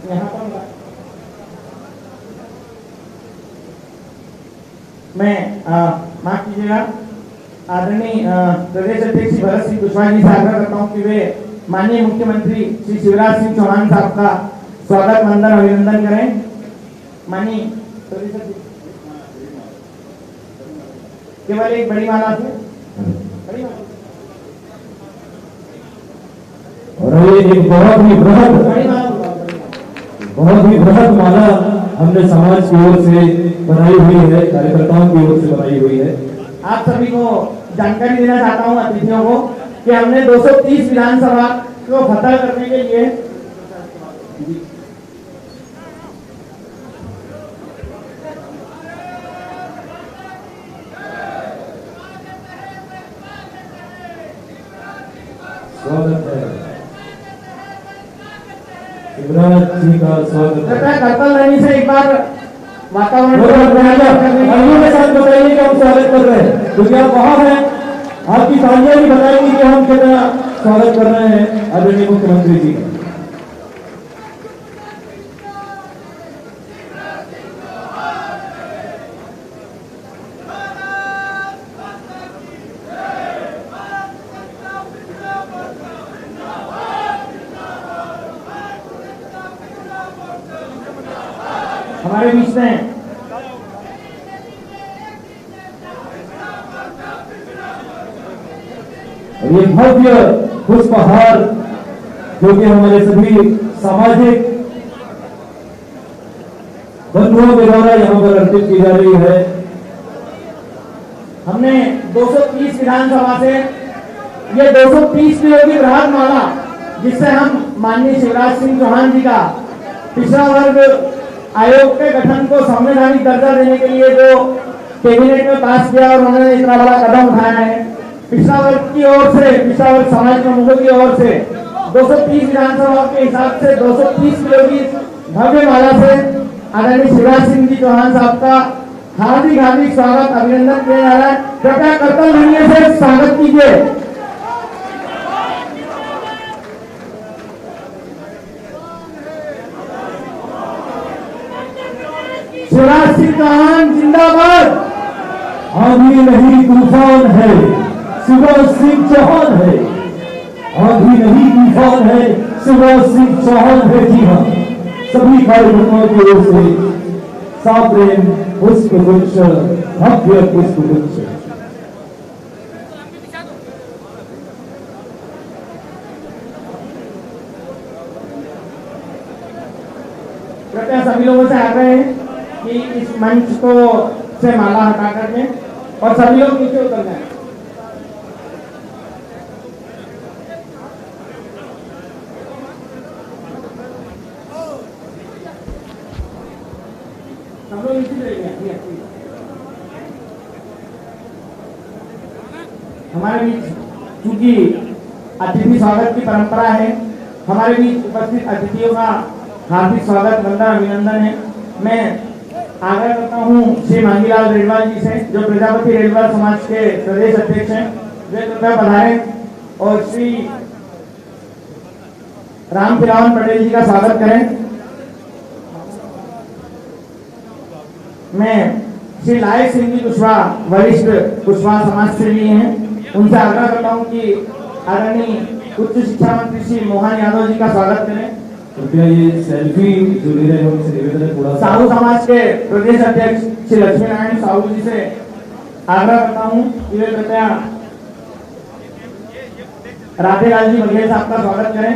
यहाँ पर मैं माफ कीजिएगा, आदरणीय प्रदेश अध्यक्ष भरत सिंह कुशवाहा जी से आग्रह करता हूँ कि वे माननीय मुख्यमंत्री श्री शिवराज सिंह चौहान साहब का स्वागत वंदन अभिनंदन करें। माननीय प्रदेश अध्यक्ष केवल एक बड़ी माला से और ये एक बहुत ही बृहद माला हमने समाज की ओर से बनाई हुई है, कार्यकर्ताओं की ओर से बनाई हुई है। आप सभी को जानकारी देना चाहता हूं अतिथियों को कि हमने 230 विधानसभा को फतह करने के लिए स्वागत है शिवराज जी का स्वागत है। कर्तव्य रहने से एक बार वातावरण के साथ बताइए कि हम स्वागत कर रहे हैं, क्योंकि आप वहां हैं, आपकी तालियां भी बताएंगी कि हम कितना स्वागत कर रहे हैं आदरणीय मुख्यमंत्री जी का। हमारे बीच में ये भव्य पुष्पहार जो कि हमारे सभी सामाजिक बंधुओं के द्वारा यहाँ पर अर्पित की जा रही है। हमने 230 विधानसभा से ये 230 किलो की बृहद माला, जिससे हम माननीय शिवराज सिंह चौहान जी का पिछड़ा वर्ग आयोग के गठन को संवैधानिक दर्जा देने के लिए जो कैबिनेट में पास किया और उन्होंने इतना बड़ा कदम उठाया है, पिछड़ा वर्ग की ओर से, पिछड़ा वर्ग समाज प्रमुखों की ओर से 230 विधानसभा के हिसाब से 230 किलो की भव्य माला से आदरणीय शिवराज सिंह जी चौहान साहब का हार्दिक स्वागत अभिनंदन किया जा रहा है। कृपया कर्तव्य रहने से स्वागत कीजिए। शिवराज सिंह चौहान जिंदाबाद। आंधी नहीं तूफान है, शिवराज सिंह चौहान है। आंधी नहीं तूफान है, शिवराज सिंह चौहान है। जी हाँ, सभी कार्यकर्ताओं की ओर से साप्रेम पुष्पगुच्छ, भव्य पुष्पगुच्छ। कृपया सभी लोगों से आग्रह है कि इस मंच को से माला हटा करके और सभी लोग नीचे उतर जाएं। सब लोग नीचे चले। हमारे बीच चूंकि अतिथि स्वागत की परंपरा है, हमारे बीच उपस्थित अतिथियों का हार्दिक स्वागत वंदन अभिनंदन है। मैं आग्रह करता हूँ श्री मांगीलाल रेडवाल जी से, जो प्रजापति रेडवाल समाज के प्रदेश अध्यक्ष हैं, वे कृपया पधारें और श्री राम फिरावन पटेल जी का स्वागत करें। मैं श्री लायक सिंह जी कुशवाहा, वरिष्ठ कुशवाहा समाज सेवी हैं, उनसे आग्रह करता हूँ कि आदरणीय उच्च शिक्षा मंत्री श्री मोहन यादव जी का स्वागत करें। कृपया ये सेल्फी जो ले रहे हैं उनसे निवेदन है थोड़ा साहू समाज के प्रदेश अध्यक्ष श्री लक्ष्मी नारायण साहू जी से आग्रह करता हूं कि वे कृपया राधेलाल जी बघेल साहब का स्वागत करें।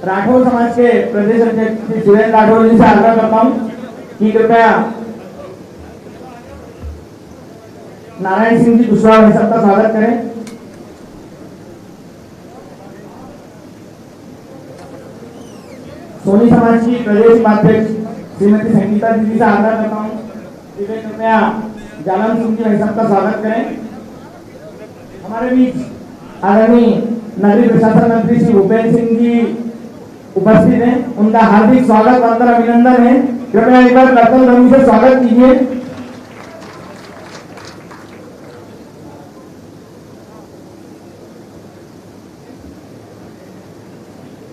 राठौर समाज के प्रदेश अध्यक्ष श्री सुरेंद्र राठौर जी से आग्रह करता हूं कि कृपया नारायण सिंह जी कुशवाहा साहब का स्वागत करें। सोनी समाज की प्रदेश उपाध्यक्ष श्रीमती संगीता दीदी से आग्रह करता हूँ कि वे कृपया जालन सिंह जी भाई साहब का स्वागत करें। हमारे बीच आदरणीय नगरीय प्रशासन मंत्री श्री भूपेंद्र सिंह जी उपस्थित हैं, उनका हार्दिक स्वागत वंदन अभिनंदन है। कृपया एक बार कर्तव्य ध्वनि से स्वागत कीजिए।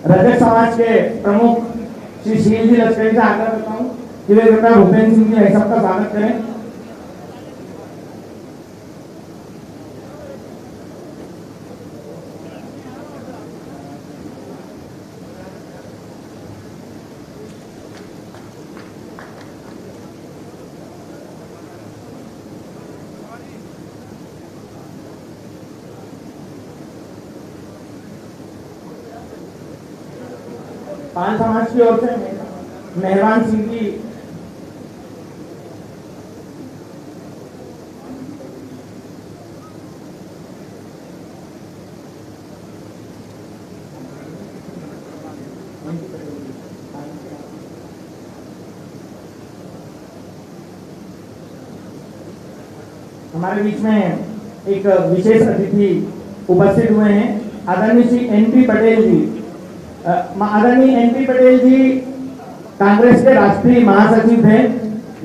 रजत समाज के प्रमुख श्री शील जी लश्करी से आग्रह करता हूँ कि वे कृपया भूपेंद्र सिंह जी भाई साहब का स्वागत करें। पान समाज की ओर से मेहरबान सिंह जी हमारे बीच में एक विशेष अतिथि उपस्थित हुए हैं, आदरणीय श्री एनपी पटेल जी। आदरणीय एनपी पटेल जी कांग्रेस के राष्ट्रीय महासचिव थे।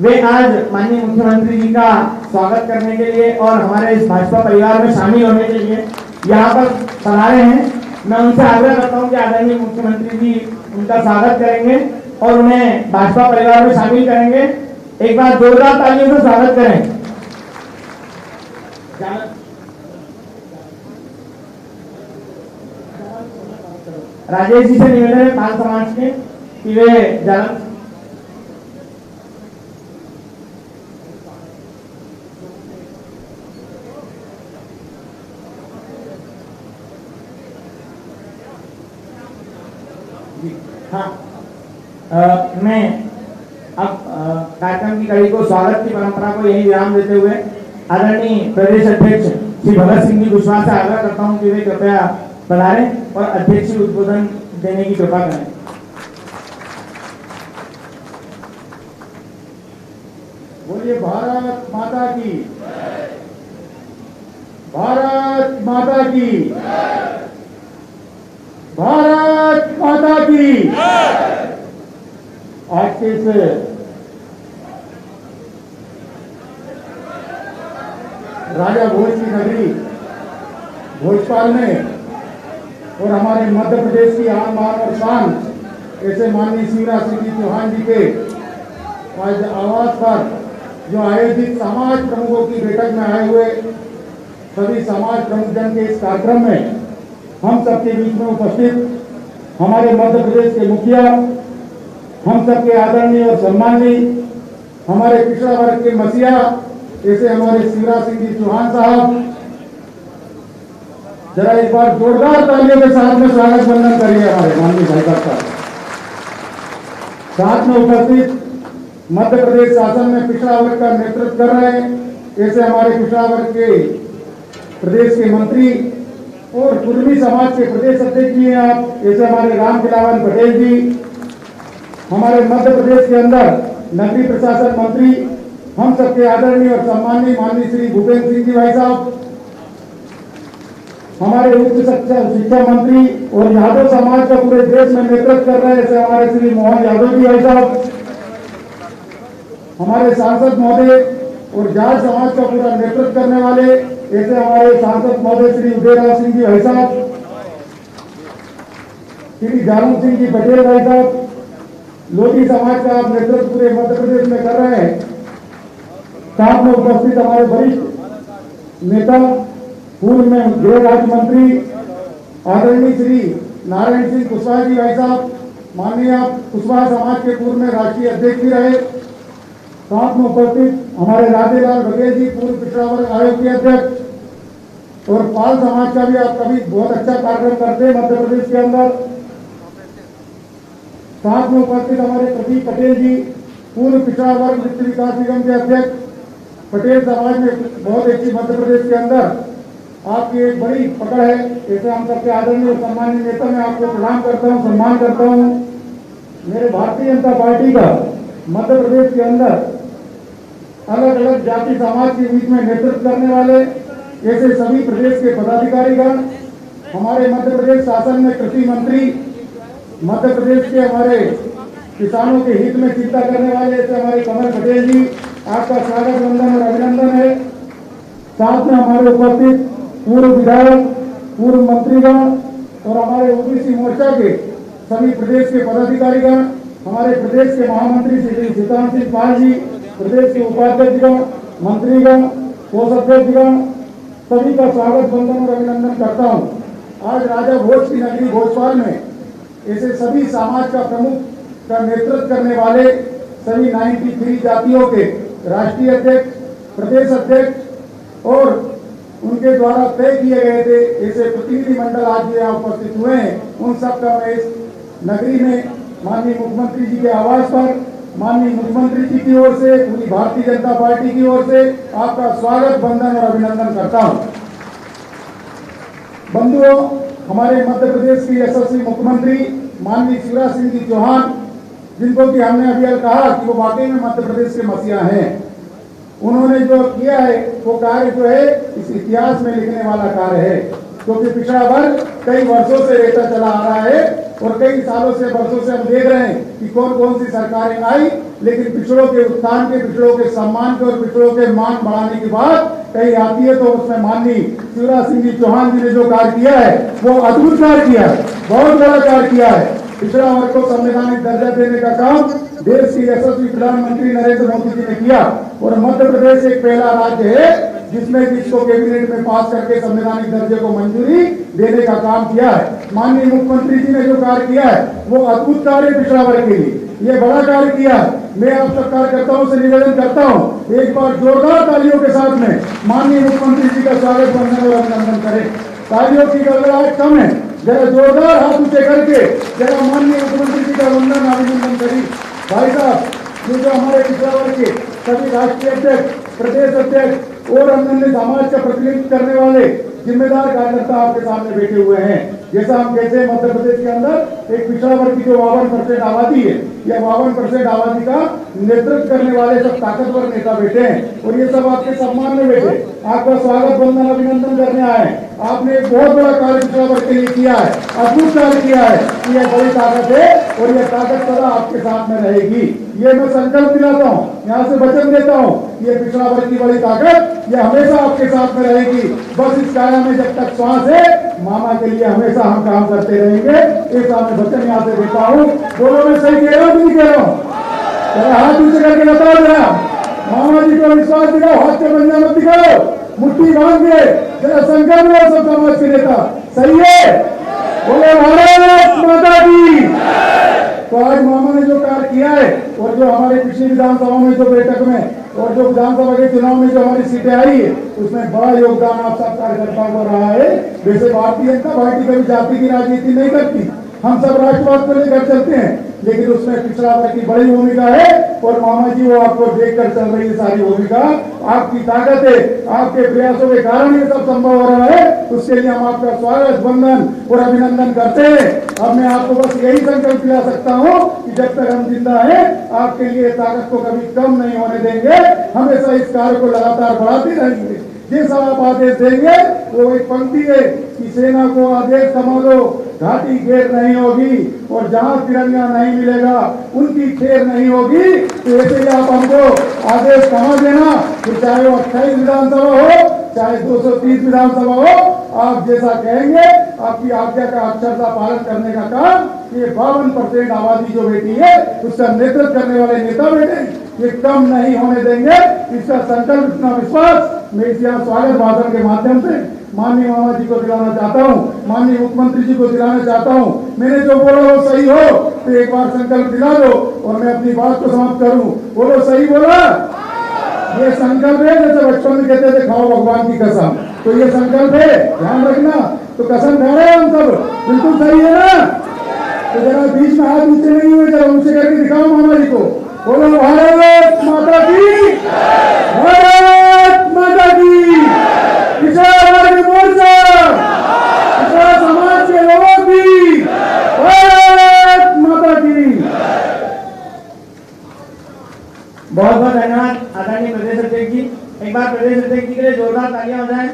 वे आज माननीय मुख्यमंत्री जी का स्वागत करने के लिए और हमारे इस भाजपा परिवार में शामिल होने के लिए यहाँ पर पधारे हैं। मैं उनसे आग्रह करता हूँ कि आदरणीय मुख्यमंत्री जी उनका स्वागत करेंगे और उन्हें भाजपा परिवार में शामिल करेंगे। एक बार जोरदार तालियों से स्वागत करें। राजेश जी से निवेदन है पाल समाज के कि वे जान हाँ मैं अब कार्यक्रम की कड़ी को स्वागत की परंपरा को यही विराम देते हुए आदरणीय प्रदेश अध्यक्ष श्री भगत सिंह जी कुशवाहा से आग्रह करता हूं कि वे कृपया पधारें और अध्यक्ष उद्बोधन देने की कृपा करें। बोलिए भारत माता की, भारत माता की, भारत माता की। आज के इस राजा भोज की नगरी भोजपाल में और हमारे मध्य प्रदेश की आन बान और शान ऐसे माननीय शिवराज सिंह जी चौहान जी के आज आवास पर जो आयोजित समाज प्रमुखों की बैठक में आए हुए सभी समाज प्रमुख जन के इस कार्यक्रम में हम सबके बीच में उपस्थित हमारे मध्य प्रदेश के मुखिया, हम सबके आदरणीय और सम्माननीय हमारे पिछड़ा वर्ग के मसीहा ऐसे हमारे शिवराज सिंह जी चौहान साहब, जरा एक बार जोरदार तालियों के साथ में स्वागत वंदन करिए हमारे माननीय भाई साहब। साथ में उपस्थित मध्य प्रदेश शासन में पिछड़ा वर्ग का नेतृत्व कर रहे हैं ऐसे हमारे पिछड़ा वर्ग के प्रदेश के मंत्री और कुर्मी समाज के प्रदेश अध्यक्ष जी हैं आप, ऐसे हमारे राम खिलावन पटेल जी, हमारे मध्य प्रदेश के अंदर नगरीय प्रशासन मंत्री हम सबके आदरणीय और सम्माननीय माननीय श्री भूपेंद्र सिंह जी भाई साहब, हमारे उच्च शिक्षा मंत्री और यादव समाज का पूरे देश में नेतृत्व कर रहे हैं ऐसे हमारे श्री मोहन यादव जी भाई साहब, हमारे सांसद महोदय और जाट समाज का पूरा नेतृत्व करने वाले ऐसे हमारे सांसद महोदय श्री उदयराज सिंह जी भाई साहब, श्री जालम सिंह जी पटेल भाई साहब, लोधी समाज का आप नेतृत्व पूरे मध्य प्रदेश में कर रहे हैं। साथ में उपस्थित हमारे वरिष्ठ नेता पूर्व में गृह राज्य मंत्री आदरणीय श्री नारायण सिंह कुशवाहा जी भाई साहब, माननीय कुशवाहा समाज के पूर्व में राष्ट्रीय अध्यक्ष भी रहे। साथ में उपस्थित हमारे राधेलाल बघेल जी पूर्व पिछड़ा वर्ग आयोग के अध्यक्ष और पाल समाज का भी आप कभी बहुत अच्छा कार्यक्रम करते हैं मध्य प्रदेश के अंदर। साथ में उपस्थित हमारे प्रदीप पटेल जी पूर्व पिछड़ा वर्ग वित्त विकास निगम के अध्यक्ष, पटेल समाज में बहुत अच्छी मध्य प्रदेश के अंदर आपकी एक बड़ी पकड़ है ऐसे हम सबके आदरणीय और सम्मानित नेता मैं आपको प्रणाम करता हूं, सम्मान करता हूं। मेरे भारतीय जनता पार्टी का मध्य प्रदेश के अंदर अलग अलग जाति समाज के बीच में नेतृत्व करने वाले ऐसे सभी प्रदेश के पदाधिकारीगण, हमारे मध्य प्रदेश शासन में कृषि मंत्री, मध्य प्रदेश के हमारे किसानों के हित में चिंता करने वाले ऐसे हमारे कमल पटेल जी, आपका स्वागत वंदन और अभिनंदन है। साथ में हमारे उपस्थित पूर्व विधायक, पूर्व मंत्रीगण और हमारे ओबीसी मोर्चा के सभी प्रदेश के पदाधिकारीगण, हमारे प्रदेश के महामंत्री श्री सीताराम सिंह पाल जी, प्रदेश के उपाध्यक्षगण, मंत्रीगण, कोषाध्यक्षगण, सभी का स्वागत, वंदन और अभिनंदन करता हूँ। आज राजा भोज की नगरी भोपाल में ऐसे सभी समाज का प्रमुख का नेतृत्व करने वाले सभी 93 जातियों के राष्ट्रीय अध्यक्ष, प्रदेश अध्यक्ष और उनके द्वारा तय किए गए थे ऐसे प्रतिनिधि मंडल आज यहाँ उपस्थित हुए हैं। उन सब का मैं इस नगरी में माननीय मुख्यमंत्री जी के आवास पर, माननीय मुख्यमंत्री जी की ओर से, पूरी भारतीय जनता पार्टी की ओर से आपका स्वागत, वंदन और अभिनंदन करता हूं। बंधुओं, हमारे मध्य प्रदेश के यशस्वी मुख्यमंत्री माननीय शिवराज सिंह जी चौहान, जिनको कि हमने अभी कहा कि वो वाकई में मध्य प्रदेश के मसीहा हैं, उन्होंने जो किया है वो कार्य जो है इस इतिहास में लिखने वाला कार्य है, क्योंकि पिछड़ा वर्ग कई वर्षों से रहता चला आ रहा है और कई सालों से, वर्षों से हम देख रहे हैं कि कौन कौन सी सरकारें आई, लेकिन पिछड़ों के उत्थान के, पिछड़ों के सम्मान के और पिछड़ों के मान बढ़ाने की बात कहीं आती है तो उसमें माननीय शिवराज सिंह जी चौहान जी ने जो कार्य किया है वो अद्भुत कार्य किया है, बहुत बड़ा कार्य किया है। पिछड़ा वर्ग को संवैधानिक दर्जा देने का काम देश के यशस्वी प्रधानमंत्री नरेंद्र मोदी जी ने किया और मध्य प्रदेश एक पहला राज्य है जिसमें इसको कैबिनेट में पास करके संवैधानिक दर्जे को मंजूरी देने का काम किया है। माननीय मुख्यमंत्री जी ने जो कार्य किया है वो अद्भुत कार्य पिछड़ा वर्ग के लिए, ये बड़ा कार्य किया है। मैं आप सब कार्यकर्ताओं से निवेदन करता हूं, एक बार जोरदार तालियों के साथ में माननीय मुख्यमंत्री जी का स्वागत, वंदन और अभिनंदन करें। तालियों की गड़गड़ाहट कम है, जरा जोरदार हाथ ऊंचे करके जरा माननीय मुख्यमंत्री जी का वंदन अभिनंदन करें। भाई साहब, ये जो हमारे पिछड़ा वर्ग के सभी राष्ट्रीय अध्यक्ष, प्रदेश अध्यक्ष और अन्य समाज का प्रतिनिधित्व करने वाले जिम्मेदार कार्यकर्ता आपके सामने बैठे हुए हैं। जैसा हम कहते हैं मध्य प्रदेश के अंदर एक पिछड़ा वर्ग की जो 52% आबादी है, यह 52% आबादी का नेतृत्व करने वाले सब ताकतवर नेता बैठे हैं और ये सब आपके सम्मान में बैठे आपका स्वागत, वंदन, अभिनंदन करने आए। आपने एक बहुत बड़ा कार्य पिछड़ा वर्ग के लिए किया है, अद्भुत कार्य किया है। यह बड़ी ताकत है और यह ताकत सदा आपके साथ में रहेगी। ये मैं संकल्प दिलाता हूँ, यहाँ से वचन देता हूँ, ये पिछड़ा वर्ग की बड़ी ताकत ये हमेशा आपके साथ में रहेगी। बस इस काया में जब तक श्वास है, मामा के लिए हमेशा हम काम करते रहेंगे। एक आपने वचन यहाँ से देता हूँ, बोलो मैं सही कह रहा हूँ कि नहीं कह रहा हूँ? जरा हाथ नीचे करके बताओ, जरा मामा जी को विश्वास दिखाओ, हाथ से बंजा मत दिखाओ, मुट्ठी बांध के जरा संकल्प लो सब समाज के नेता। सही है? बोलो भारत माता की। तो आज मामा ने जो कार्य किया है और जो हमारे पिछली विधानसभा में जो बैठक में और जो विधानसभा के चुनाव में जो हमारी सीटें आई है उसमें बड़ा योगदान आप सब कार्यकर्ताओं को रहा है। वैसे भारतीय जनता पार्टी कभी जाति की राजनीति नहीं करती, हम सब राष्ट्रवाद को लेकर चलते हैं, लेकिन उसमें पिछड़ा वर्ग की बड़ी भूमिका है और मामा जी वो आपको देखकर चल रही है सारी भूमिका। आपकी ताकत है, आपके प्रयासों के कारण ये सब संभव हो रहा है। उसके लिए हम आपका स्वागत, वंदन और अभिनंदन करते हैं। अब मैं आपको बस यही संकल्प दिला सकता हूँ कि जब तक हम जिंदा हैं आपके लिए ताकत को कभी कम नहीं होने देंगे, हमेशा इस कार्य को लगातार बढ़ाते रहेंगे। जैसा आप आदेश देंगे वो एक पंक्ति है कि सेना को आदेश संभालो, घाटी घेर नहीं होगी और जहां तिरंगा नहीं मिलेगा उनकी खेर नहीं होगी। तो ऐसे ही आप हमको आदेश थमा देना, कि चाहे वो 28 विधानसभा हो, चाहे 230 विधानसभा हो, आप जैसा कहेंगे आपकी आज्ञा का अक्षरशः पालन करने का काम ये 52% आबादी जो बैठी है उसका नेतृत्व करने वाले नेता बैठे, ये कम नहीं होने देंगे। इसका संकल्प, इतना विश्वास मैं इस यहाँ स्वागत भाषण के माध्यम से माननीय मामा जी को दिलाना चाहता हूँ, माननीय मुख्यमंत्री जी को दिलाना चाहता हूँ। मैंने जो बोला वो सही हो तो एक बार संकल्प दिला दो और मैं अपनी बात को समाप्त करूँ। बोलो सही बोला? ये संकल्प है, जैसे बचपन में कहते थे खाओ भगवान की कसम, तो ये संकल्प है, ध्यान रखना। तो कसम खा रहे हैं हम सब, बिल्कुल सही है ना? तो जरा बीच में हाथ ऊंचे नहीं हुए, जरा ऊंचे करके दिखाओ मामा जी को। बोलो भारत माता की, भारत माता की। पिछड़ा वर्ग मोर्चा, पिछड़ा समाज के लोगों की, भारत माता की। बहुत बहुत धन्यवाद आदरणीय प्रदेश अध्यक्ष जी। एक बार प्रदेश अध्यक्ष जी के लिए जोरदार तालियां हो जाए।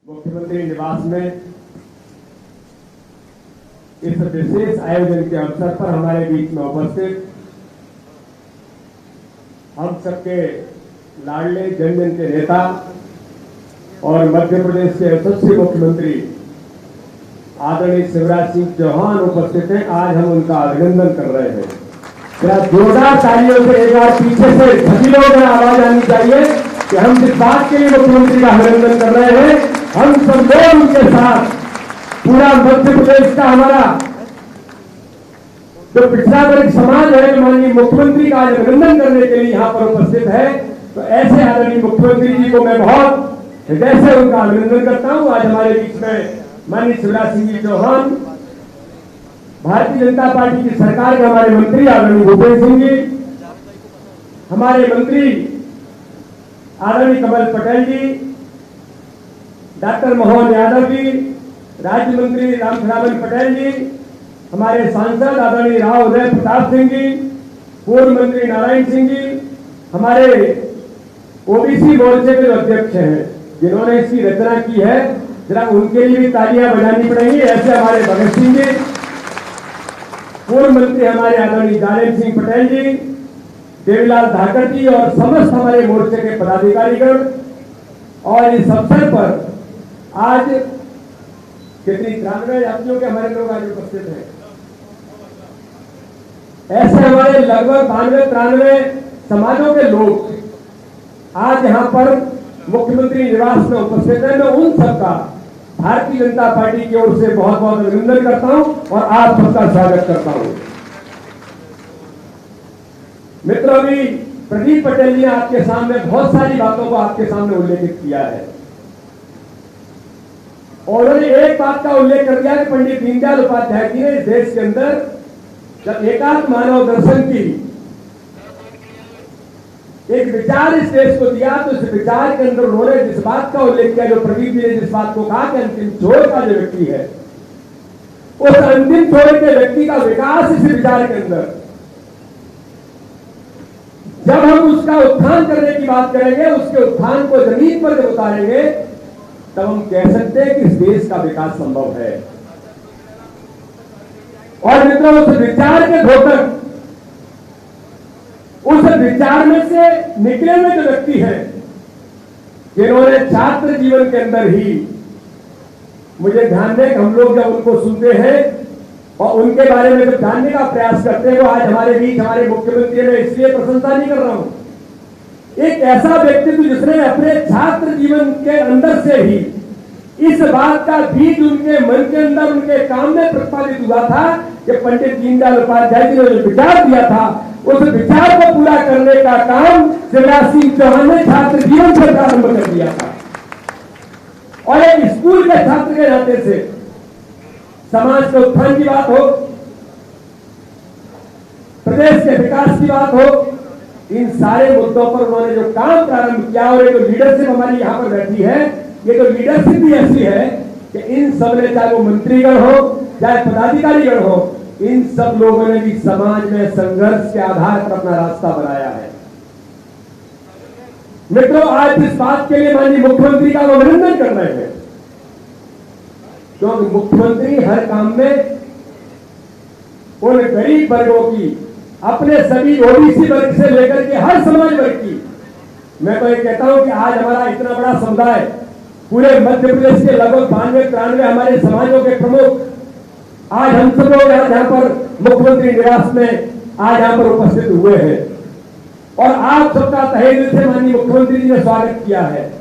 मुख्यमंत्री निवास में इस विशेष आयोजन के अवसर पर हमारे बीच में उपस्थित हम सबके लाडले जन जन के नेता और मध्य प्रदेश के यशस्वी मुख्यमंत्री आदरणीय शिवराज सिंह चौहान उपस्थित हैं। आज हम उनका अभिनंदन कर रहे हैं। जरा जोरदार तालियों से एक बार पीछे से धीरे होकर आवाज आनी चाहिए कि हम जिस बात के लिए मुख्यमंत्री का अभिनंदन कर रहे हैं, हम सब लोग उनके साथ पूरा मध्य प्रदेश का हमारा जो पिछड़ा वर्ग समाज है, माननीय मुख्यमंत्री का आज अभिनंदन करने के लिए यहाँ पर उपस्थित है। तो ऐसे आदरणीय मुख्यमंत्री जी को मैं बहुत हृदय से उनका अभिनंदन करता हूँ। आज हमारे बीच में माननीय शिवराज सिंह जी चौहान, भारतीय जनता पार्टी की सरकार के हमारे मंत्री आदरणीय भूपेंद्र सिंह जी, हमारे मंत्री आदरणीय कमल पटेल जी, डॉक्टर मोहन यादव जी, राज्य मंत्री रामखिलावन पटेल जी, हमारे सांसद आदरणीय राव उदय प्रताप सिंह जी, पूर्व मंत्री नारायण सिंह जी, हमारे ओबीसी मोर्चे के अध्यक्ष हैं जिन्होंने इसकी रचना की है, जरा उनके लिए भी तालियां बजानी पड़ेंगी। ऐसे हमारे भगत सिंह जी, पूर्व मंत्री हमारे आदरणीय दानेश सिंह पटेल जी, देवीलाल धाकर जी और समस्त हमारे मोर्चे के पदाधिकारीगण। और इस अवसर पर आज कितनी 93 जातियों के हमारे लोग आज उपस्थित हैं। ऐसे हमारे लगभग 92-93 समाजों के लोग आज यहाँ पर मुख्यमंत्री निवास में उपस्थित है। मैं उन सबका भारतीय जनता पार्टी की ओर से बहुत बहुत अभिनंदन करता हूं और आप सबका स्वागत करता हूं। मित्रों, अभी प्रदीप पटेल ने आपके सामने बहुत सारी बातों को आपके सामने उल्लेखित किया है और उन्होंने एक बात का उल्लेख कर दिया कि पंडित दीनदयाल उपाध्याय जी ने इस देश के अंदर जब एकात्म मानव दर्शन की एक विचार इस देश को दिया, तो इस विचार के अंदर उन्होंने जिस बात का उल्लेख किया, जो प्रदीप जी ने जिस बात को कहा कि अंतिम छोर का जो व्यक्ति है, उस अंतिम छोर के व्यक्ति का विकास इस विचार के अंदर, जब हम उसका उत्थान करने की बात करेंगे, उसके उत्थान को जमीन पर जब उतारेंगे, तब हम कह सकते हैं कि इस देश का विकास संभव है। और मित्रों, उस विचार के घोटक, उस विचार में से निकले हुए जो व्यक्ति हैं, जिन्होंने छात्र जीवन के अंदर ही, मुझे ध्यान दें, हम लोग जब उनको सुनते हैं और उनके बारे में जब जानने का प्रयास करते हैं, वो आज हमारे बीच हमारे मुख्यमंत्री में इसलिए प्रशंसा नहीं कर रहा हूं, एक ऐसा व्यक्तित्व जिसने अपने छात्र जीवन के अंदर से ही इस बात का बीज उनके मन के अंदर, उनके काम में प्रतिपादित हुआ था कि पंडित दीनदयाल उपाध्याय जी ने जो विचार दिया था, उस विचार को पूरा करने का काम शिवराज सिंह चौहान ने छात्र जीवन से प्रारंभ कर दिया था। और एक स्कूल के छात्र के नाते से समाज के उत्थान की बात हो, प्रदेश के विकास की बात हो, इन सारे मुद्दों पर उन्होंने जो काम प्रारंभ किया, और एक लीडरशिप हमारी यहां पर बैठी है, ये तो लीडरशिप भी ऐसी है कि इन सब ने, चाहे वो मंत्रीगण हो चाहे पदाधिकारीगण हो, इन सब लोगों ने भी समाज में संघर्ष के आधार पर अपना रास्ता बनाया है। मित्रों, आज इस बात के लिए माननीय मुख्यमंत्री का अभिनंदन कर रहे हैं, क्योंकि मुख्यमंत्री हर काम में उन गरीब वर्गों की, अपने सभी ओबीसी वर्ग से लेकर के हर समाज वर्ग की, मैं तो ये कहता हूं कि आज हमारा इतना बड़ा समुदाय, पूरे मध्य प्रदेश के लगभग 92-93 हमारे समाजों के प्रमुख आज हम सब लोग यहाँ पर मुख्यमंत्री निवास में आज यहाँ पर उपस्थित हुए हैं और आप सबका तहे दिल से माननीय मुख्यमंत्री जी ने स्वागत किया है।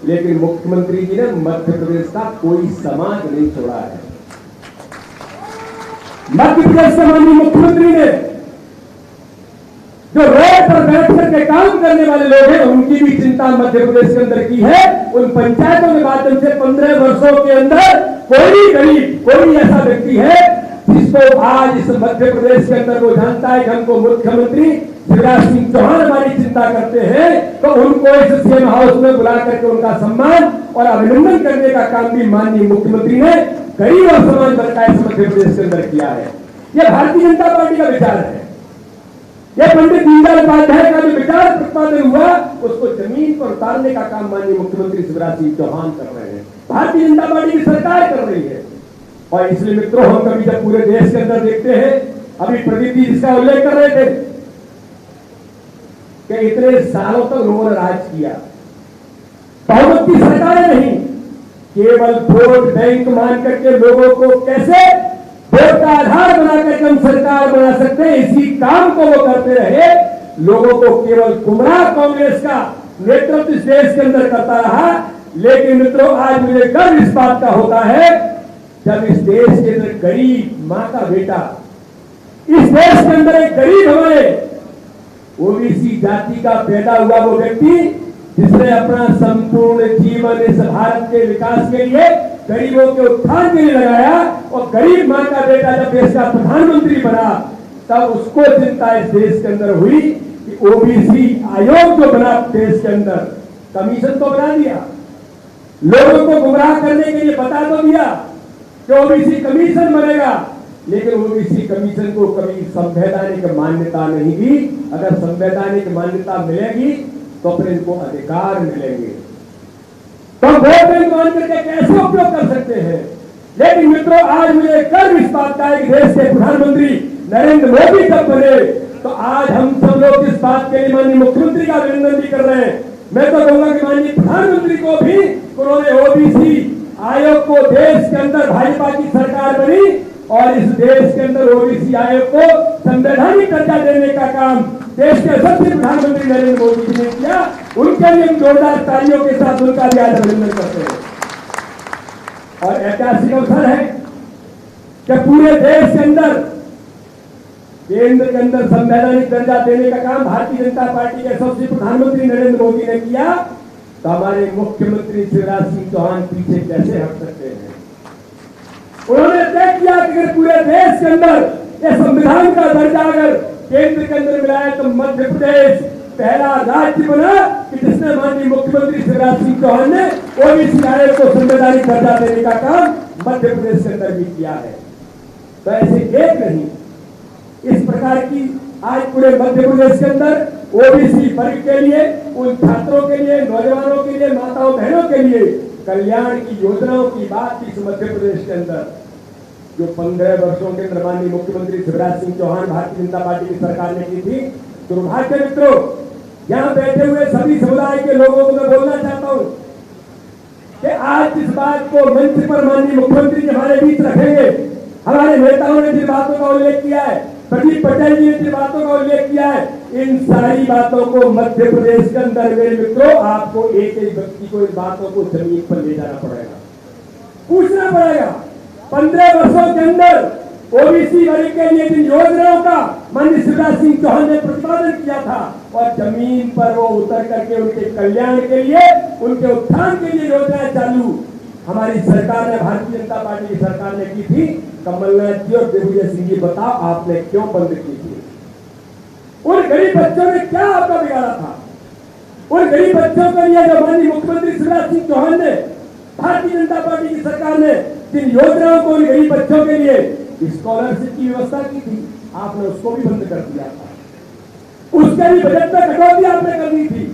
लेकिन मुख्यमंत्री जी ने मध्य प्रदेश का कोई समाज नहीं छोड़ा है। मध्य प्रदेश के माननीय मुख्यमंत्री ने जो रोड पर बैठ करके काम करने वाले लोग हैं, उनकी भी चिंता मध्य प्रदेश के अंदर की है। उन पंचायतों के माध्यम से 15 वर्षों के अंदर कोई गरीब, कोई ऐसा व्यक्ति है जिसको आज इस मध्य प्रदेश के अंदर वो जानता है कि हमको मुख्यमंत्री शिवराज सिंह चौहान हमारी चिंता करते हैं, तो उनको इस सीएम हाउस में बुला करके उनका सम्मान और अभिनंदन करने का काम भी माननीय मुख्यमंत्री ने गरीब और समाज वर्ग का इस मध्य प्रदेश के अंदर किया है। यह भारतीय जनता पार्टी का विचार है, ये पंडित दीनदयाल उपाध्याय का जो विचार प्रतिपादन हुआ उसको जमीन पर उतारने का काम माननीय मुख्यमंत्री शिवराज सिंह चौहान कर रहे हैं, भारतीय जनता पार्टी की सरकार कर रही है। और इसलिए मित्रों, हम कभी जब पूरे देश के अंदर देखते हैं, अभी प्रदीप जी इसका उल्लेख कर रहे थे कि इतने सालों तक लोगों ने राज किया, बहुमत की सरकारें नहीं, केवल वोट बैंक मान करके लोगों को कैसे वोट का आधार बना करके हम सरकार बना सकते हैं, इसी काम को वो करते रहे। लोगों को केवल गुमराह कांग्रेस का नेतृत्व इस देश के अंदर करता रहा। लेकिन मित्रों, आज मुझे गर्व इस बात का होता है, जब इस देश के अंदर गरीब मां का बेटा, इस देश के अंदर एक गरीब हमारे ओबीसी जाति का पैदा हुआ वो व्यक्ति जिसने अपना संपूर्ण जीवन इस भारत के विकास के लिए, गरीबों के उत्थान के लिए लगाया, और गरीब मां का बेटा जब देश का प्रधानमंत्री बना, तब उसको चिंता इस देश के अंदर हुई कि ओबीसी आयोग जो बना देश के अंदर, कमीशन तो बना दिया, लोगों को गुमराह करने के लिए बता तो दिया कि ओबीसी कमीशन बनेगा, लेकिन ओबीसी कमीशन को कभी संवैधानिक मान्यता नहीं दी। अगर संवैधानिक मान्यता मिलेगी तो फिर इनको अधिकार मिलेंगे, तो वोट बैंक मान करके कैसे उपयोग कर सकते हैं। लेकिन मित्रों, आज मुझे गर्व इस बात का है कि देश के प्रधानमंत्री नरेंद्र मोदी जब बने, तो आज हम सब लोग इस बात के लिए माननीय मुख्यमंत्री का अभिनंदन भी कर रहे हैं। मैं तो कहूंगा कि माननीय प्रधानमंत्री को भी उन्होंने ओबीसी आयोग को, देश के अंदर भाजपा की सरकार बनी और इस देश के अंदर ओबीसी आयोग को संवैधानिक दर्जा देने का काम देश के यशस्वी प्रधानमंत्री नरेंद्र मोदी जी ने किया। उनके लिए हम जोरदार तालियों के साथ उनका भी आज अभिनंदन करते हैं। और ऐतिहासिक अवसर है कि पूरे देश के अंदर, केंद्र के अंदर संवैधानिक दर्जा देने का काम भारतीय जनता पार्टी के यशस्वी प्रधानमंत्री नरेंद्र मोदी ने किया, तो हमारे मुख्यमंत्री शिवराज सिंह चौहान पीछे कैसे हट सकते हैं। उन्होंने तय किया कि अगर पूरे देश के अंदर ये संविधान का दर्जा अगर केंद्र के अंदर मिला है, तो मध्य प्रदेश पहला राज्य बना कि जिसने माननीय मुख्यमंत्री शिवराज सिंह चौहान ने ओबीसी आयोग को संवैधानिक दर्जा देने का काम मध्य प्रदेश के अंदर भी किया है। तो ऐसे एक नहीं, इस प्रकार की आज पूरे मध्य प्रदेश के अंदर ओबीसी वर्ग के लिए, उन छात्रों के लिए, नौजवानों के लिए, माताओं बहनों के लिए कल्याण की योजनाओं की बात इस मध्य प्रदेश के अंदर जो 15 वर्षों के अंदर माननीय मुख्यमंत्री शिवराज सिंह चौहान भारतीय जनता पार्टी की सरकार ने की थी। दुर्भाग्य मित्रों, यहाँ बैठे हुए सभी समुदाय के लोगों को मैं बोलना चाहता हूँ कि आज इस बात को मंच पर माननीय मुख्यमंत्री जी हमारे बीच रखेंगे, हमारे नेताओं ने जिन बातों का उल्लेख किया है, प्रदीप पटेल जी ने जिन बातों का उल्लेख किया है, इन सारी बातों को मध्य प्रदेश के अंदर मेरे मित्रों आपको एक एक व्यक्ति को इन बातों को जमीन पर ले जाना पड़ेगा, पूछना पड़ेगा। 15 वर्षों के अंदर ओबीसी वर्ग के लिए जिन योजनाओं का माननीय शिवराज सिंह चौहान ने प्रतिपादन किया था, और जमीन पर वो उतर करके उनके कल्याण के लिए, उनके उत्थान के लिए योजनाएं चालू हमारी सरकार ने, भारतीय जनता पार्टी की सरकार ने की थी। कमलनाथ जी और दिग्विजय सिंह जी बताओ आपने क्यों बंद की थी? उन गरीब बच्चों ने क्या आपका बिगाड़ा था? उन गरीब बच्चों के लिए जो माननीय मुख्यमंत्री शिवराज सिंह चौहान ने, भारतीय जनता पार्टी की सरकार ने जिन योजनाओं को उन गरीब बच्चों के लिए स्कॉलरशिप की व्यवस्था की थी, आपने उसको भी बंद कर दिया था। उसके भी बजट में कटौती आपने करनी थी।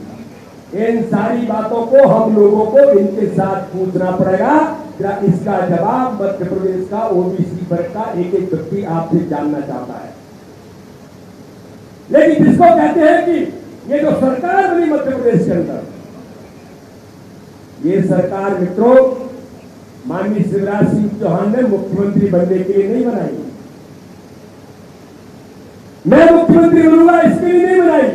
इन सारी बातों को हम लोगों को इनके साथ पूछना पड़ेगा। इसका जवाब मध्य प्रदेश का ओबीसी वर्ग का एक एक व्यक्ति आपसे जानना चाहता है। लेकिन जिसको कहते हैं कि ये जो सरकार बनी मध्य प्रदेश के अंदर, ये सरकार मित्रों माननीय शिवराज सिंह चौहान ने मुख्यमंत्री बनने के लिए नहीं बनाई, मैं मुख्यमंत्री बनूंगा इसके लिए नहीं बनाई।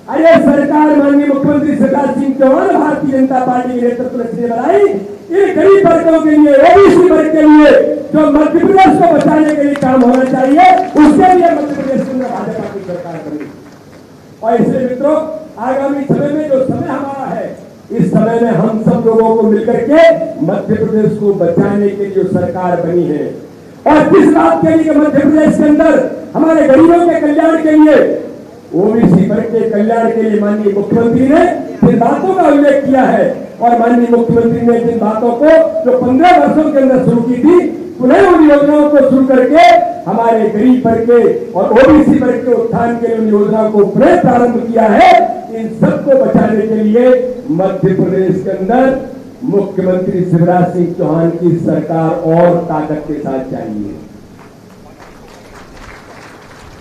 अरे सरकार माननीय मुख्यमंत्री शिवराज सिंह चौहान भारतीय जनता पार्टी के नेतृत्व में इसलिए बनाई, इन गरीब वर्गों के लिए, ओबीसी वर्ग के लिए जो मध्य प्रदेश को बचाने के लिए काम होना चाहिए, उसके लिए मध्य प्रदेश के अंदर भाजपा की सरकार बनी। और इसलिए मित्रों आगामी समय में जो समय हमारा है, इस समय में हम सब लोगों को मिलकर के मध्य प्रदेश को बचाने के लिए जो सरकार बनी है, और किस बात के लिए मध्य प्रदेश के अंदर हमारे गरीबों के कल्याण के लिए, ओबीसी वर्ग के कल्याण के लिए माननीय मुख्यमंत्री ने जिन बातों का उल्लेख किया है, और माननीय मुख्यमंत्री ने जिन बातों को जो 15 वर्षों के अंदर शुरू की थी, पुनः उन योजनाओं को शुरू करके हमारे गरीब वर्ग के और ओबीसी वर्ग के उत्थान के लिए उन योजनाओं को पुनः प्रारंभ किया है। इन सबको बचाने के लिए मध्य प्रदेश के अंदर मुख्यमंत्री शिवराज सिंह चौहान की सरकार और ताकत के साथ चाहिए।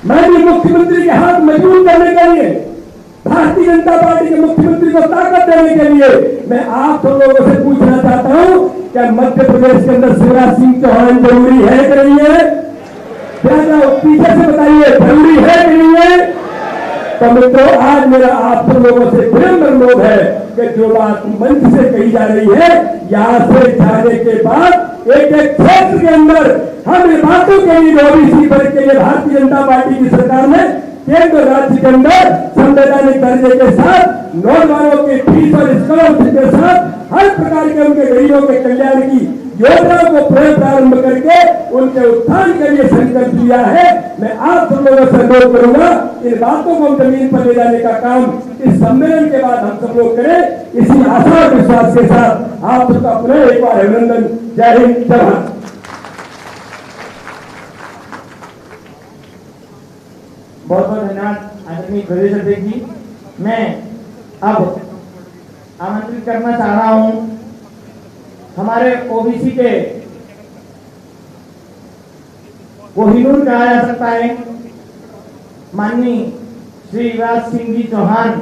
मैं भी मुख्यमंत्री के हाथ मजबूत करने के लिए, भारतीय जनता पार्टी के मुख्यमंत्री को ताकत देने के लिए मैं आप सब लोगों से पूछना चाहता हूं, क्या मध्य प्रदेश के अंदर शिवराज सिंह चौहान जरूरी है कि नहीं है? क्या पीछे से बताइए, जरूरी है कि नहीं है? तो मित्रों, आज मेरा आप सब लोगों से विनम्र अनुरोध है कि जो बात मंच से कही जा रही है, यहां से जाने के बाद एक एक क्षेत्र के अंदर हम इन बातों के लिए ओबीसी वर्ग के लिए भारतीय जनता पार्टी की सरकार ने केंद्र राज्य के अंदर संवैधानिक दर्जे के साथ नौजवानों के फीस और स्कॉलरशिप के साथ हर प्रकार के उनके गरीबों के कल्याण की योजनाओं को पुनः प्रारंभ करके उनके उत्थान के लिए संकल्प लिया है। मैं आप सब लोगों से अनुरोध करूंगा, इन बातों को हम जमीन पर ले जाने का काम इस सम्मेलन के बाद हम सब लोग करें। इसी आशा और विश्वास के साथ आप सबका पुनः एक बार अभिनंदन। जय हिंद, जय भारत। बहुत बहुत धन्यवाद आदरणीय प्रदेश अध्यक्ष जी। मैं अब आमंत्रित करना चाह रहा हूं हमारे ओबीसी के कोहिनूर कहा जा सकता है, माननीय श्री शिवराज सिंह जी चौहान,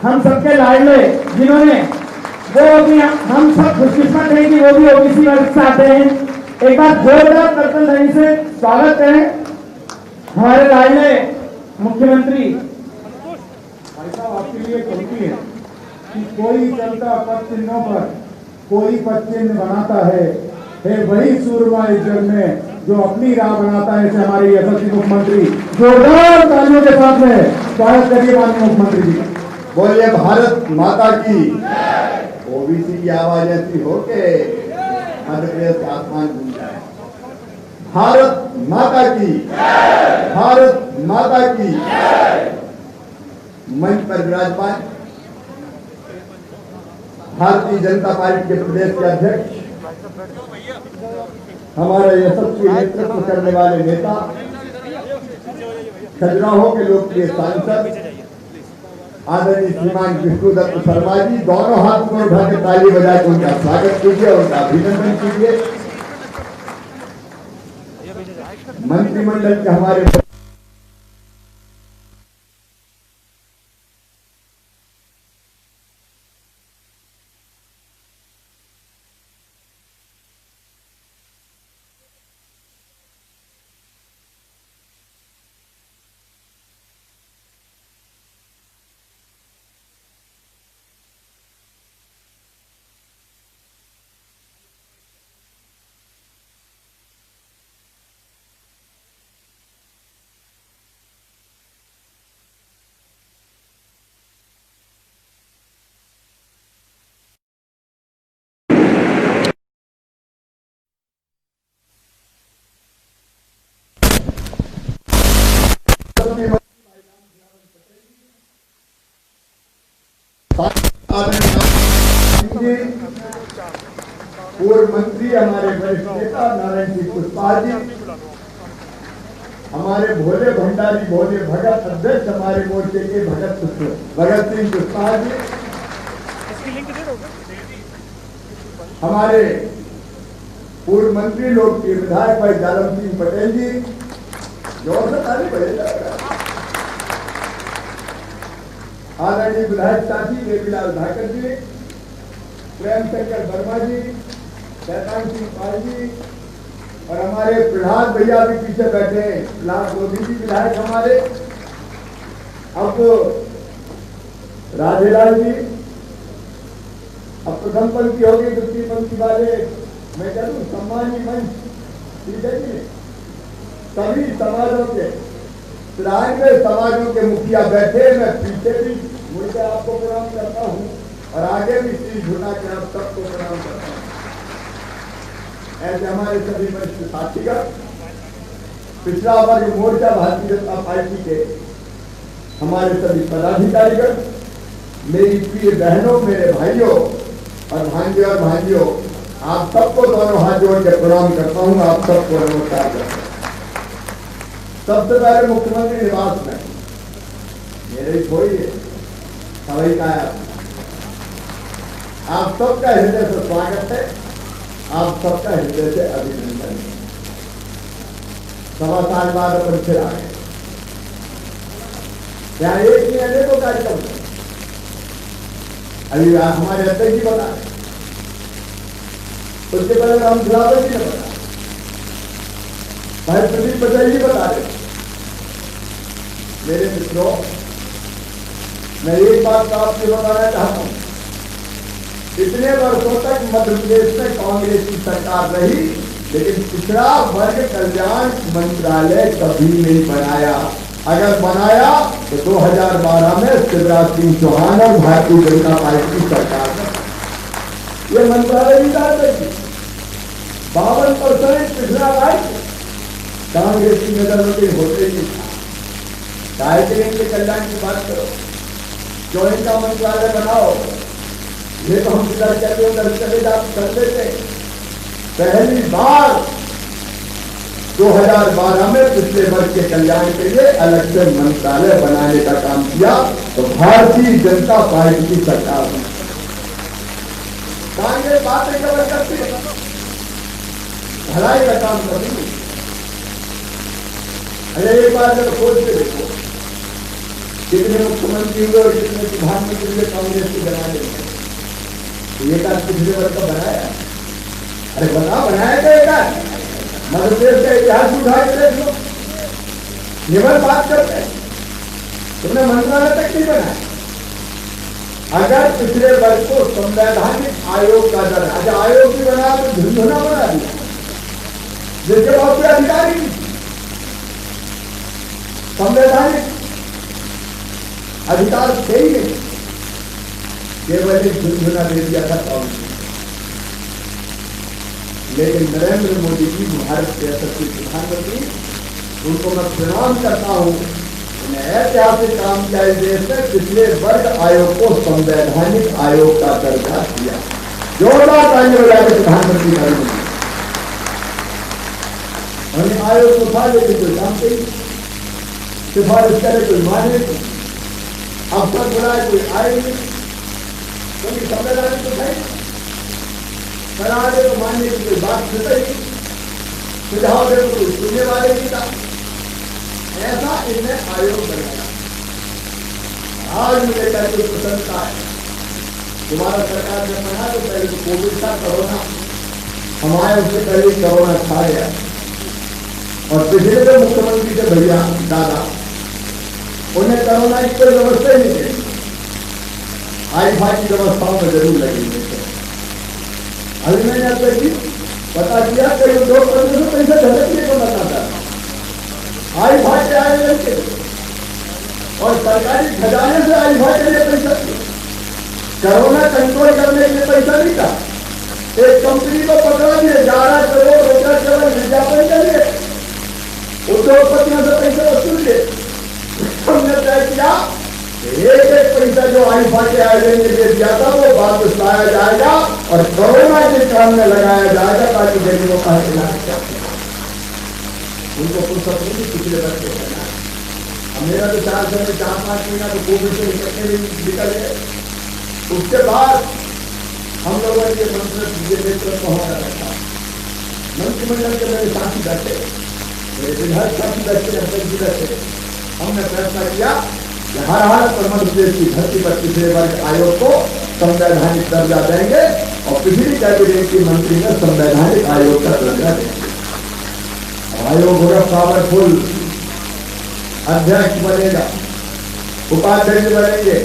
हम सबके लाडले, जिन्होंने वो भी हम सब खुशकिस्मत हैं कि वो भी ओबीसी वर्ग से आते हैं। एक बार जोरदार करतल ध्वनि से स्वागत करें हमारे लाडले मुख्यमंत्री। भाई साहब, आपके लिए गलती है कि कोई चलता पद चिन्हों पर कोई पद चिन्ह बनाता है वही सूरमा इस जग में जो अपनी राह बनाता है। ऐसे हमारे यशस्वी मुख्यमंत्री, जोरदार तालियों के साथ में स्वागत करिए माननीय मुख्यमंत्री जी। बोलिए भारत माता की। ओबीसी की आवाज ऐसी हो के मध्य प्रदेश का आसमान गूंज जाए। भारत माता की, भारत माता की। मंच पर विराजमान भारतीय जनता पार्टी के प्रदेश के अध्यक्ष, हमारे यशस्वी नेतृत्व करने वाले नेता, खजुराहो के लोकप्रिय सांसद आदरणीय श्रीमान विष्णुदत्त शर्मा जी, दोनों हाथ को उठा के ताली बजा के उनका स्वागत कीजिए, उनका अभिनंदन कीजिए। मंत्रिमंडल के हमारे पूर्व मंत्री, हमारे वरिष्ठ नेता नारायण सिंह पुष्पाल जी, हमारे भोले भंडारी, भोले भगत अध्यक्ष हमारे मोर्चे के भगत सिंह पुष्पाल जी, हमारे पूर्व मंत्री लोकप्रिय विधायक भाई जालम सिंह पटेल जी, जोर से ताली बजेगा। आदरणीय विधायक साथी देवीलाल धाकर जी, प्रेम शंकर वर्मा जी, शैतान सिंह पाल जी और हमारे प्रहलाद भैया भी पीछे बैठे हैं, प्रहलाद मोदी जी विधायक हमारे, अब राधेलाल जी, अब प्रथम पंक्ति होगी, दूसरी पंक्ति वाले मैं करूँ सम्मानी मंच, ठीक है जी। सभी समाजों के तिरानवे समाजों के मुखिया बैठे, मैं पीछे भी मुझे आपको प्रणाम करता हूँ और आगे भी श्री झुना के आप सबको प्रणाम करता हूँ। ऐसे हमारे सभी वरिष्ठ साथीगण, पिछड़ा वर्ग मोर्चा भारतीय जनता पार्टी के हमारे सभी पदाधिकारीगण, मेरी प्रिय बहनों, मेरे भाइयों और भांजियों, आप सबको दोनों हाथ जोड़ के प्रणाम करता हूं, आप सबको नमस्कार करता हूं। सबसे पहले मुख्यमंत्री निवास में मेरे ही कोई सभी का आप सबका हृदय से स्वागत है, आप सबका हृदय से अभिनंदन है। 1.25 साल बाद अपन फिर आ गए। क्या एक नहीं अनेकों कार्यक्रम अभी हमारे अध्यक्ष जी बता रहे, उसके पहले राम खिलावर जी ने बताया, भाई प्रदीप पटेल जी बता रहे। मेरे मित्रों, मैं एक बात आपसे बताना चाहता हूं, इतने वर्षों तक मध्य प्रदेश में कांग्रेस की सरकार रही, लेकिन पिछड़ा वर्ग कल्याण मंत्रालय कभी नहीं बनाया। अगर बनाया तो 2012 में शिवराज सिंह चौहान और भारतीय जनता पार्टी की सरकार ने यह मंत्रालय निकाल रही। 52% पिछड़ा राज्य कांग्रेस की नजर में होते ही था। दायित्व के कल्याण की बात करो, जो इनका मंत्रालय बनाओ, ये तो हम इधर चले उधर चले कर देते। पहली बार 2012 में पिछले वर्ष के कल्याण के लिए अलग से मंत्रालय बनाने का काम किया तो भारतीय जनता पार्टी की सरकार ने। कांग्रेस बातें केवल करती है, भलाई का काम करती। अरे एक बार जब सोच के देखो, कितने मुख्यमंत्री हुए और कितने प्रधानमंत्री हुए कांग्रेस के बनाने में, तो ये कार्य पिछले वर्ष का बनाया। अरे बनाया गया मध्य प्रदेश का इतिहास उठा के देख लो, केवल बात करते हैं, तुमने मंत्रालय तक नहीं बनाया। अगर पिछले वर्ष को संवैधानिक आयोग का दर, अच्छा आयोग भी बनाया तो झुंझुना बना दिया, जिसके बहुत कोई अधिकारी नहीं, संवैधानिक अधिकार थे ही नहीं, केवल एक झुंझुना दे दिया था कांग्रेस। लेकिन नरेंद्र मोदी जी भारत के यशस्वी प्रधानमंत्री, उनको मैं प्रणाम करता हूं, उन्हें ऐतिहासिक काम किया इस देश में, पिछले वर्ग आयोग को संवैधानिक आयोग का दर्जा दिया। जोरदार ताली बजाकर प्रधानमंत्री नरेंद्र मोदी। हमने आयोग को उठा लेकिन कोई काम नहीं, सिफारिश करे कोई माने नहीं, अफसर बुलाए कोई आए नहीं, क्योंकि संवैधानिक तो है कराने को मानने की कोई बात नहीं, सुझाव दे तो कोई सुनने वाले नहीं था। ऐसा इन्हें आयोग बनाया। आज मुझे कहते प्रसन्नता है, तुम्हारा सरकार ने बना तो पहले तो कोविड था, कोरोना हम आए, उससे पहले कोरोना खा गया। और पिछले जो मुख्यमंत्री थे भैया दादा, उन्हें कोरोना की कोई व्यवस्था ही नहीं थी। आई फाई की व्यवस्थाओं में जरूर लगी। अभी मैंने अब तक पता किया कि 2% पैसा झटकने को बताता आई फाई के आयोजन के, और सरकारी खजाने से आई फाई के लिए पैसा, कोरोना कंट्रोल करने के लिए पैसा नहीं था। एक कंपनी को पकड़ा दिए 11 करोड़ रुपया केवल विज्ञापन के लिए, उद्योगपतियों से पैसा वसूल किए। हमने तय किया एक पैसा जो आईफा के आयोजन के लिए दिया था वो वापस लाया जाएगा और कोरोना के काम में लगाया जाएगा, ताकि गरीबों का इलाज कर उनको फुर्सत नहीं पिछले वर्ष के करना। अब मेरा तो 4-5 महीना तो कोविड से निकल गए। उसके बाद हम लोगों के मंत्री नेतृत्व होना रखा, मंत्रिमंडल के मेरे साथी बैठे, मेरे विधायक साथी बैठे, अध्यक्ष जी बैठे, हमने फैसला किया हर हालत पर मध्य प्रदेश की धरती पर पिछले वर्ग आयोग को संवैधानिक दर्जा देंगे और पिछली कैबिनेट की मंत्री ने संवैधानिक आयोग का दर्जा देंगे। आयोग होगा पावरफुल, अध्यक्ष बनेगा, उपाध्यक्ष बनेंगे,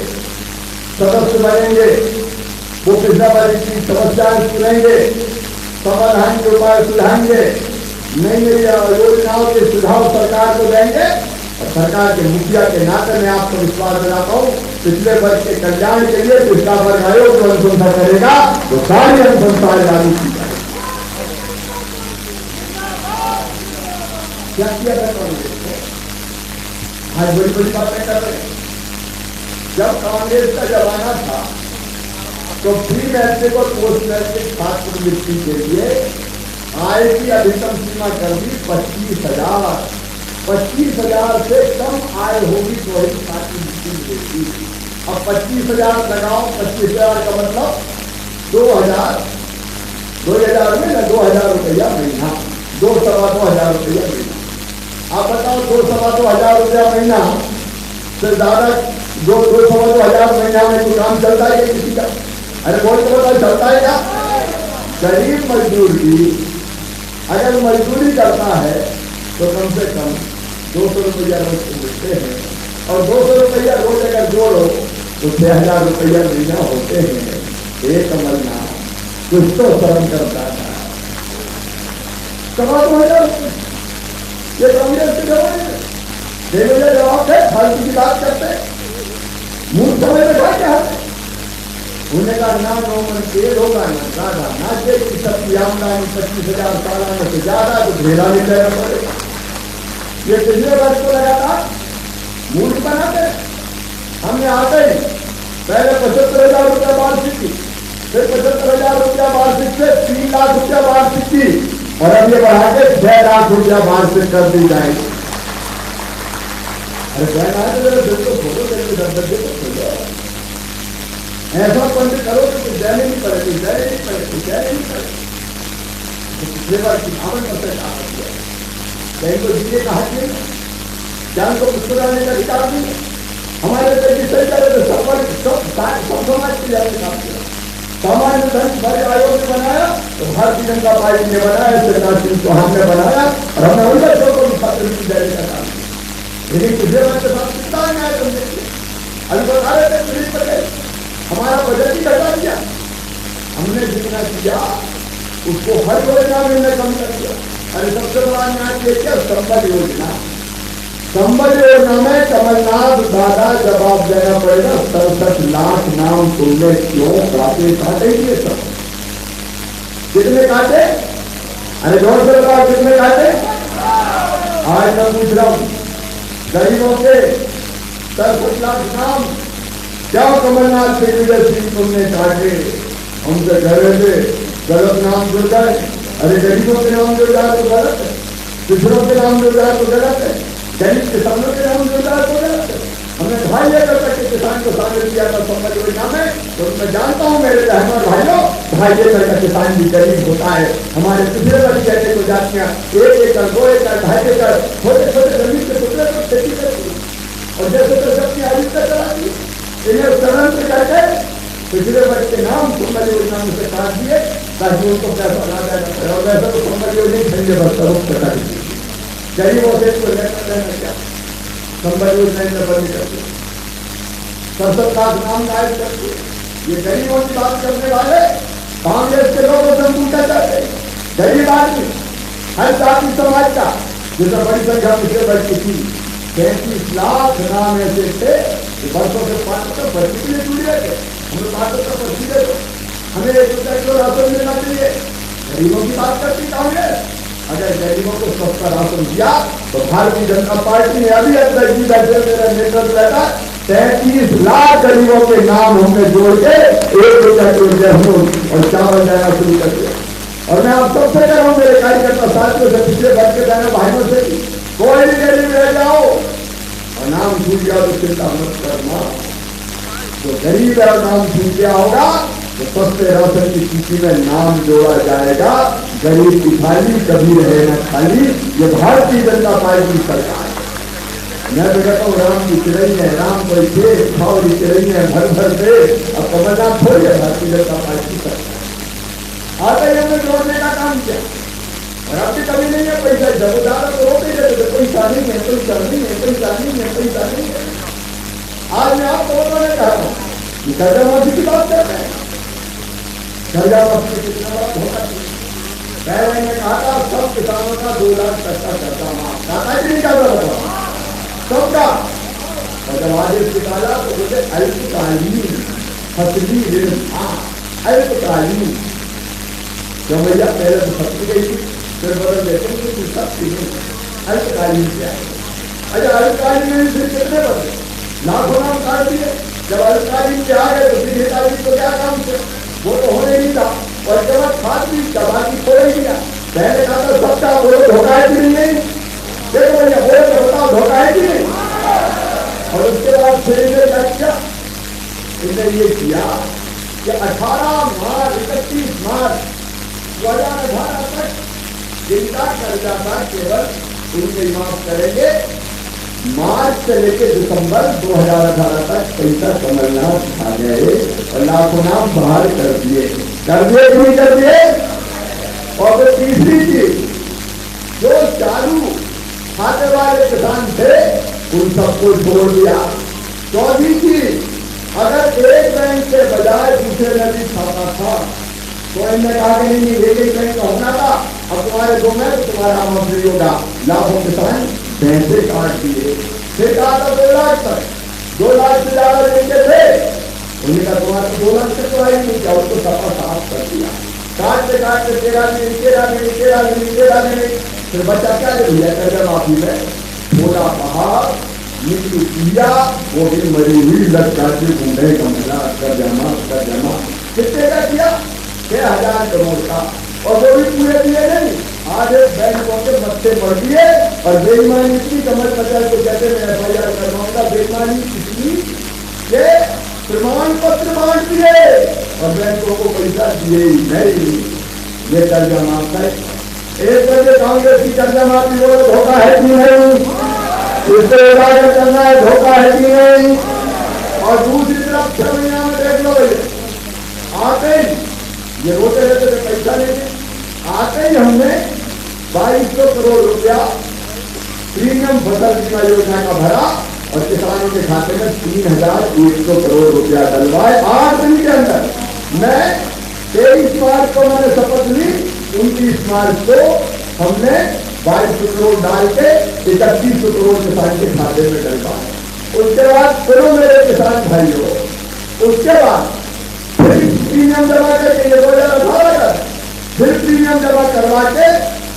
सदस्य बनेंगे, वो पिछला वर्ग की समस्याएं सुनेंगे, समाधान के उपाय सुझाएंगे, नई नई योजनाओं के सुझाव सरकार को देंगे। और सरकार के मुखिया के नाते मैं आपको विश्वास दिलाता हूं, पिछले वर्ग के कल्याण के लिए पिछला वर्ग आयोग जो अनुशंसा करेगा वो सारी अनुशंसाएं लागू की जाएगी। क्या किया था कांग्रेस ने? आज बड़ी बड़ी बातें कर रहे हैं। जब कांग्रेस का जमाना था तो प्री मैट्रिक और पोस्ट मैट्रिक छात्रवृत्ति के लिए आय की अधिकतम सीमा कर दी 25,000। 25,000 से कम आय होगी तो ही छात्रवृत्ति मिलेगी। अब 25,000 लगाओ, 25,000 का मतलब 2,000 में ना 2,000 रुपया महीना, 2,000 रुपया महीना। आप बताओ 2,000 रुपया महीना से ज्यादा 2,000 महीना में कोई काम चलता है किसी का? अरे बोल तो बताओ चलता है क्या? गरीब मजदूर भी अगर मजदूरी करता है तो कम से कम 200 रुपया रोज मिलते हैं, और 200 रुपया रोज अगर जोड़ो तो 6,000 रुपया महीना होते हैं। एक महीना कुछ तो शर्म करता था। सवा 2,000 ये कांग्रेस के जवाब है, जवाब है, फालतू की बात करते मूर्ख समय में क्या क्या है उन्हें का ना नौमन तेल होगा ना ज्यादा ना कि सबकी आमदनी 25,000 सालाना से ज्यादा तो ढेला नहीं लेना पड़ेगा। ये पिछले वर्ष को लगातार मूर्ख बनाते। हमने आते ही पहले 75,000 रुपया वार्षिक की, फिर 75,000 रुपया वार्षिक से 3 लाख रुपया वार्षिक की, और अब ये बढ़ा के 6 लाख रुपया वार्षिक कर दी जाएगी। अरे कहना है तो दिल को फोटो देकर दर्द दे तो ऐसा बंद करो तो देने नहीं पड़ेगी, देने नहीं पड़ेगी, देने नहीं पड़ेगी। पिछले बार 58% आ गया। कहीं को जीने का हक नहीं, जान को मुस्कुराने का अधिकार नहीं। हमारे देश सही करे तो सब समाज के जाने काम किया। सामान्य धन वर्ग आयोग ने बनाया तो भारतीय जनता पार्टी ने बनाया, शिवराज सिंह चौहान ने बनाया, और हमने उन बच्चों को छात्रवृत्ति देने का काम किया। लेकिन पिछले वर्ष के साथ कितना अन्याय तुम देखिए। अभी बता रहे थे दिल्ली पर हमारा बजट ही घटा दिया। हमने जितना किया उसको हर योजना में हमने कम कर दिया। अरे सबसे बड़ा अन्याय ये क्या? संबल योजना। संबल योजना में कमलनाथ दादा जवाब देना पड़ेगा। 67 लाख नाम तुमने क्यों काटे ये सब? कितने काटे? अरे जोर से बताओ कितने काटे? आज मैं पूछ रहा हूं गरीबों के 67 लाख नाम क्या कमलनाथ दिग्विजय सिंह तुमने काटे? हमसे घरे थे गलत नाम जुड़ जाए। अरे गरीबों के नाम जुड़ जाए तो गलत है, पिछड़ों के नाम जुड़ जाए तो गलत है, गरीब किसानों के नाम जुड़ जाए तो गलत है। हमने 2.5 एकड़ तक के किसान को शामिल किया था संबल योजना में, तो मैं जानता हूँ मेरे रहमान भाइयों 2.5 एकड़ का किसान भी गरीब होता है। हमारे पिछले वर्ष कहते को जातियां 1 एकड़ 2 एकड़ 2.5 एकड़ छोटे छोटे जमीन के टुकड़े पर खेती करती और जैसे तो सबकी आजीविका चलाती है। इन्हें षड्यंत्र करके पिछले वर्ष के नाम संबल योजना में से काट दिए ताकि उनको पैसा ना जाएगा। और वैसे तो संबल योजना ठंडे बरसों कर दी गरीबों से तो लेना क्या संबल योजना ने बंद कर दिया। 67 लाख नाम गायब कर दिए। ये गरीबों की बात करने वाले कांग्रेस के लोगों से पूछा जाते गरीब आदमी हर जाति समाज का जिसमें बड़ी संख्या पिछले वर्ष की थी 33 लाख नाम ऐसे थे वर्षों से 5% भर्ती के लिए जुड़ गए थे। हमें 5% भर्ती दे दो, हमें 1 रुपया किलो राशन मिलना चाहिए। गरीबों की बात करती कांग्रेस। अगर गरीबों को सस्ता राशन दिया तो भारतीय जनता पार्टी ने अभी अंदर की बैठे मेरा नेतृत्व रहता 33 लाख गरीबों के नाम हमने जोड़ के 1 रुपया किलो गेहूं और चावल देना शुरू कर दिया। और मैं आप सबसे कह रहा हूँ मेरे कार्यकर्ता साथियों से पिछले वर्ष के बहनों भाइयों से कोई भी गरीब रह जाओ और नाम छूट गया तो चिंता मत करना। जो गरीब है और नाम छूट गया होगा तो सस्ते राशन की सूची में नाम जोड़ा जाएगा। गरीब की थाली कभी रहे न खाली। ये भारतीय जनता पार्टी की सरकार है। मैं तो कहता हूँ राम की चिड़ई है, राम कोई थे खाओ की चिड़ई है भर भर से। अब कमलनाथ थोड़ी है भारतीय जनता पार्टी की सरकार। आगे हमने जोड़ने का काम किया और अब भी कभी नहीं है पैसा। जब उदाहरण तो रोते रहते पैसा नहीं है, पैसा नहीं है, पैसा नहीं है, पैसा नहीं है। आज मैं आपको बताने कहा हूँ कि कर्जा माफी की बात करते हैं। कर्जा माफी में कितना बड़ा धोखा है। पहले मैंने कहा था सब किसानों का 2 लाख तक का कर्जा माफ खाता है कि नहीं करता था सबका। और जब आदेश निकाला तो बोले अल्पकालीन फसली ऋण था। अल्पकालीन जो भैया पहले तो फंसी गई थी फिर बदल देते हैं तो सब चीजें अल्पकालीन से आए। अच्छा अल्पकालीन में फिर कितने बदले लाखों नाम काट दिए। जब अल्पकालीन पे आ गए तो दीर्घकालीन तो क्या काम थे, वो तो होने नहीं था। और जब खाद भी दबा की खोल ही दिया, पहले कहा था सबका बोलो धोखा है कि नहीं, देखो भैया बोलो तो बताओ धोखा है कि नहीं। और उसके बाद फिर क्या किया, इन्हें ये किया कि 18 मार्च 31 मार्च 2018 तक जिनका कर्जा था केवल उनके माफ करेंगे। मार्च से लेकर दिसंबर 2018 तक पैसा कमलनाथ खा गए और लाखों नाम बाहर कर दिए कि नहीं कर दिए। और फिर तीसरी चीज, जो चालू खाते वाले किसान थे उन सबको छोड़ दिया। चौथी चीज, अगर एक बैंक के बजाय दूसरे में भी खाता था तो इनने कहा कि नहीं एक बैंक का होना था, अब तुम्हारे दो में तो तुम्हारा आमद नहीं होगा। लाखों किसान पैसे काट दिए। फिर कहा था 2 लाख तक, 2 लाख से ज्यादा देंगे थे, उन्हें कहा तुम्हारे 2 लाख से तो आई नहीं, क्या उसको सफा साफ कर दिया। काटते काटते 13 दिन फिर बच्चा क्या कर दिया, कर्जा माफी में थोड़ा पहाड़ नीचे किया, वो भी मरी हुई लटका के बूढ़े का मिला कर जमा कितने का किया, 6,000 करोड़ का। और वो भी पूरे दिए नहीं, आधे बैंकों के मत्थे पड़ दिए। और बेईमानी इतनी, कमल पटेल को कहते मैं FIR करवाऊंगा, बेईमानी इतनी के प्रमाण पत्र बांट दिए और बैंकों को पैसा दिए ही नहीं। ये कर्जा माफ है। एक तरह कांग्रेस की कर्जा माफी बोलो धोखा है कि नहीं, इससे उजागर करना है धोखा है कि नहीं। और दूसरी तरफ 6 महीना में देख लो भैया, आते ही ये रोते रहते थे पैसा लेके, आते ही हमने 2200 करोड़ रुपया प्रीमियम फसल बीमा योजना का भरा और किसानों के खाते में 3,100 करोड़ रुपया डलवाए 8 दिन के अंदर। मैं 23 मार्च को मैंने शपथ ली, 29 मार्च को हमने 2200 करोड़ डाल के 3100 करोड़ किसान के खाते में डलवाए। उसके बाद सुनो मेरे किसान भाइयों, उसके बाद फिर प्रीमियम जमा करके 2018 का फिर प्रीमियम जमा करवा के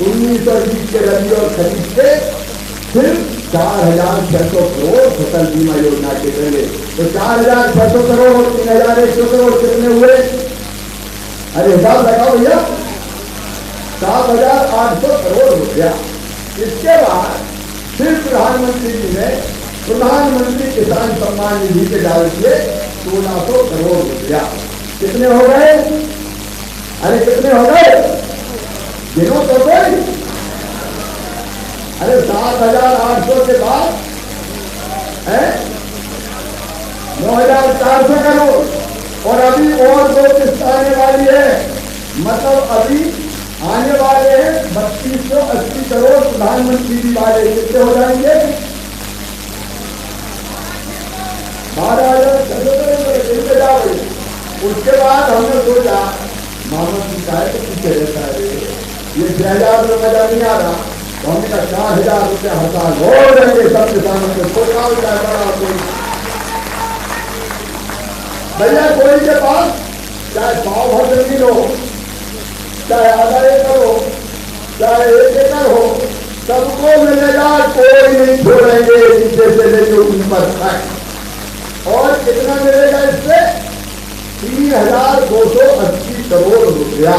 1920 के रबी और खरीद के फिर 4,600 करोड़ फसल बीमा योजना के पहले। तो 4,600 करोड़ और 3,100 करोड़ कितने हुए, अरे हिसाब लगाओ भैया, 7,800 करोड़ रुपया। इसके बाद फिर प्रधानमंत्री जी ने प्रधानमंत्री किसान सम्मान निधि के डाल दिए 1,600 करोड़ रुपया। कितने हो गए, अरे कितने हो गए, गिनो तो कोई। अरे 7,800 के बाद 9,400 करोड़ और अभी और 2 किस्त आने वाली है। मतलब अभी आने वाले हैं 3,280 करोड़ प्रधानमंत्री जी वाले। कितने हो जाएंगे, 12,600 करोड़। उसके बाद हमने सोचा मामला की चाहे तो पीछे रहता है, ये 6,000 रुपये मजा नहीं आ रहा, तो हमने कहा 4,000 रुपये हर साल हो जाएंगे सब किसानों को। छोटा हो जाए बड़ा कोई भैया, कोई के पास चाहे 100 भर जमीन हो, चाहे आधा एकड़ हो, चाहे 1 एकड़ हो, सबको मिलेगा, कोई नहीं छोड़ेंगे नीचे से लेकर ऊपर तक। और कितना मिलेगा इससे, 3,280 करोड़ रुपया।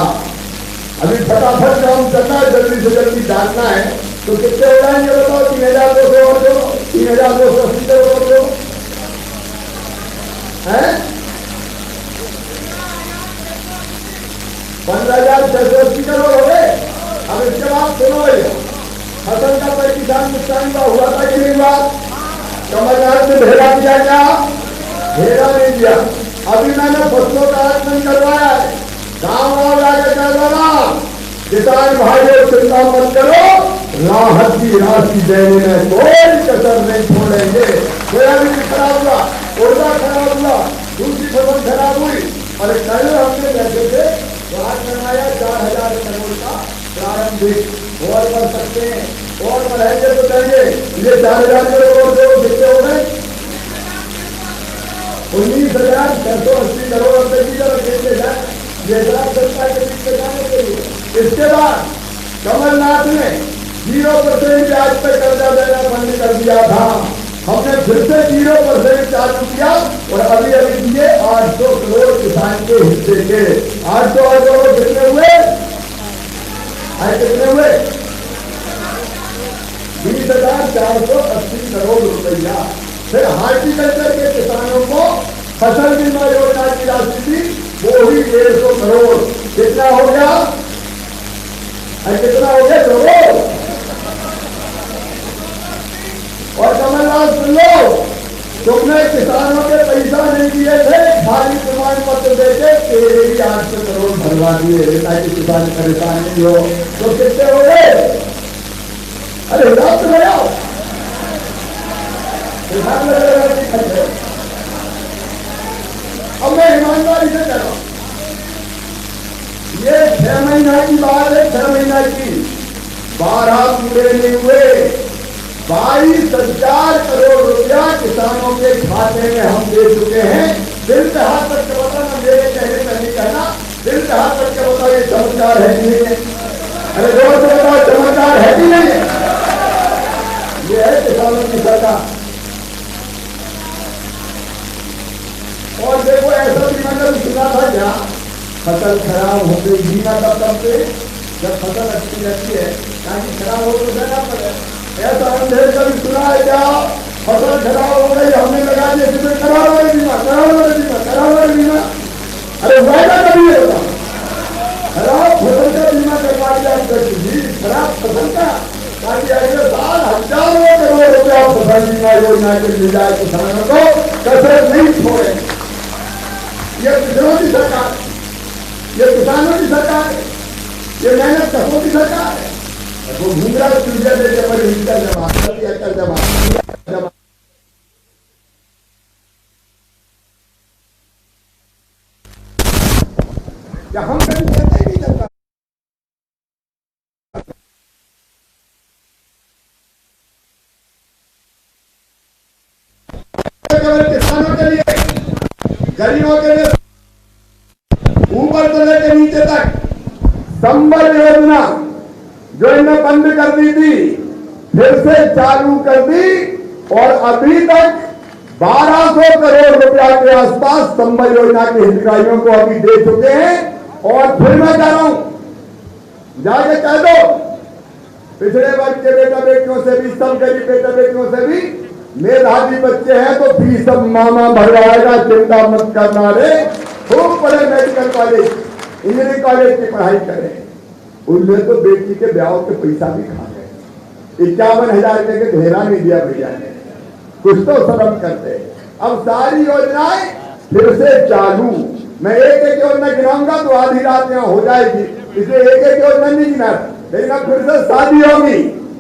अभी फटाफट काम करना है, जल्दी से जल्दी डालना है। तो कितने हो जाएंगे बताओ, 3,200 और दो, 3,280 करोड़ दो है, 15,680 करोड़ हो गए। अब इसके बाद सुनो भैया, फसल का पर किसान नुकसान का हुआ था कि नहीं हुआ, कमलनाथ ने भेजा दिया क्या, भेजा नहीं दिया। अभी मैंने फसलों का आकलन करवाया है, गाँव जाकर करवाना, किसान भाइयों चिंता मत करो, राहत की राशि देने में कोई कसर नहीं छोड़ेंगे। सोयाबीन खराब हुआ, उड़दा खराब हुआ, दूसरी फसल खराब हुई, और कल हमने जैसे थे तो आज बनाया 4,000 करोड़ का प्रारंभिक। और बढ़ सकते हैं, और बढ़ाएंगे तो कहेंगे ये 4,000 करोड़ कितने हो गए, 19,680 करोड़ रुपए की तरफ देते जाए, ये जनता के बीच में जाने के लिए। इसके बाद कमलनाथ ने 0% ब्याज पर कर्जा देना बंद कर दिया था। हमने फिर से 0% चालू किया और अभी दिए 800 करोड़ किसान के हिस्से के। 800 करोड़ कितने हुए? कितने हुए? 20,480 करोड़ रुपया। फिर हार्टिकल्चर के किसानों को फसल बीमा योजना की राशि थी, वो ही 150 करोड़। कितना हो गया? कितना हो गया करोड़? और कमलनाथ सुन लो, तुमने किसानों के पैसा नहीं दिए थे, खाली प्रमाण पत्र देके तेरे ही 800 करोड़ भरवा दिए ताकि किसान परेशान नहीं हो। तो कितने हो गए? अरे हिसाब से लगाओ, हिसाब लगा। अब मैं ईमानदारी से कह रहा हूं, ये 6 महीना की बात है, 6 महीना की। 12 पूरे नहीं हुए, 22,000 करोड़ रुपया किसानों के खाते में हम दे चुके हैं। दिल से हाथ रख के बताना, मेरे कहने का नहीं कहना, दिल से हाथ रख के बताओ ये चमत्कार है कि नहीं है? अरे जोर से बताओ चमत्कार है कि नहीं है? ये है किसानों की सरकार। और देखो ऐसा भी मैंने सुना था क्या, फसल खराब हो गई, बीमा तब करते जब फसल अच्छी रहती है, ताकि खराब हो तो देना पड़े। ऐसा अंधेर कभी सुना है क्या? फसल खराब हो गई, हमने लगा दिया इसमें कराओ बीमा, कराओ बीमा, कराओ बीमा। अरे वायदा कभी नहीं होता। खराब फसल का बीमा करवा दिया जी, खराब फसल का, ताकि अगले साल हजारों करोड़ रुपया फसल बीमा योजना के मिल जाए किसानों को, कसरत नहीं छोड़े। ये किसानों की सरकार, ये किसानों की सरकार है, ये मेहनत करों की सरकार है। वो घूमरा चूजिया दे के बड़ी हिंसा जमा कर जमा क्या हम कभी कहते नहीं चलता। केवल किसानों के लिए, गरीबों के लिए, ऊपर से लेकर नीचे तक संबल योजना जो इन्हें बंद कर दी थी, फिर से चालू कर दी और अभी तक 1200 करोड़ रुपया के आसपास संबल योजना के हितग्राहियों को अभी दे चुके हैं। और फिर मैं कह रहा हूं, जाके कह दो पिछड़े वर्ग के बेटा बेटियों से भी, सब गरीब बेटा बेटियों से भी मेधावी बच्चे हैं तो फीस सब मामा भरवाएगा, चिंता मत करना रे। खूब पढ़े, मेडिकल कॉलेज, इंजीनियरिंग कॉलेज की पढ़ाई करें। उनमें तो बेटी के ब्याह के पैसा भी खा गए, 51,000 रुपए के ढेरा नहीं दिया भैया ने, कुछ तो शर्म करते। अब सारी योजनाएं फिर से चालू। मैं एक एक योजना गिनाऊंगा तो आधी रात यहाँ हो जाएगी, इसलिए एक एक योजना नहीं गिना। लेकिन अब फिर से शादी होगी,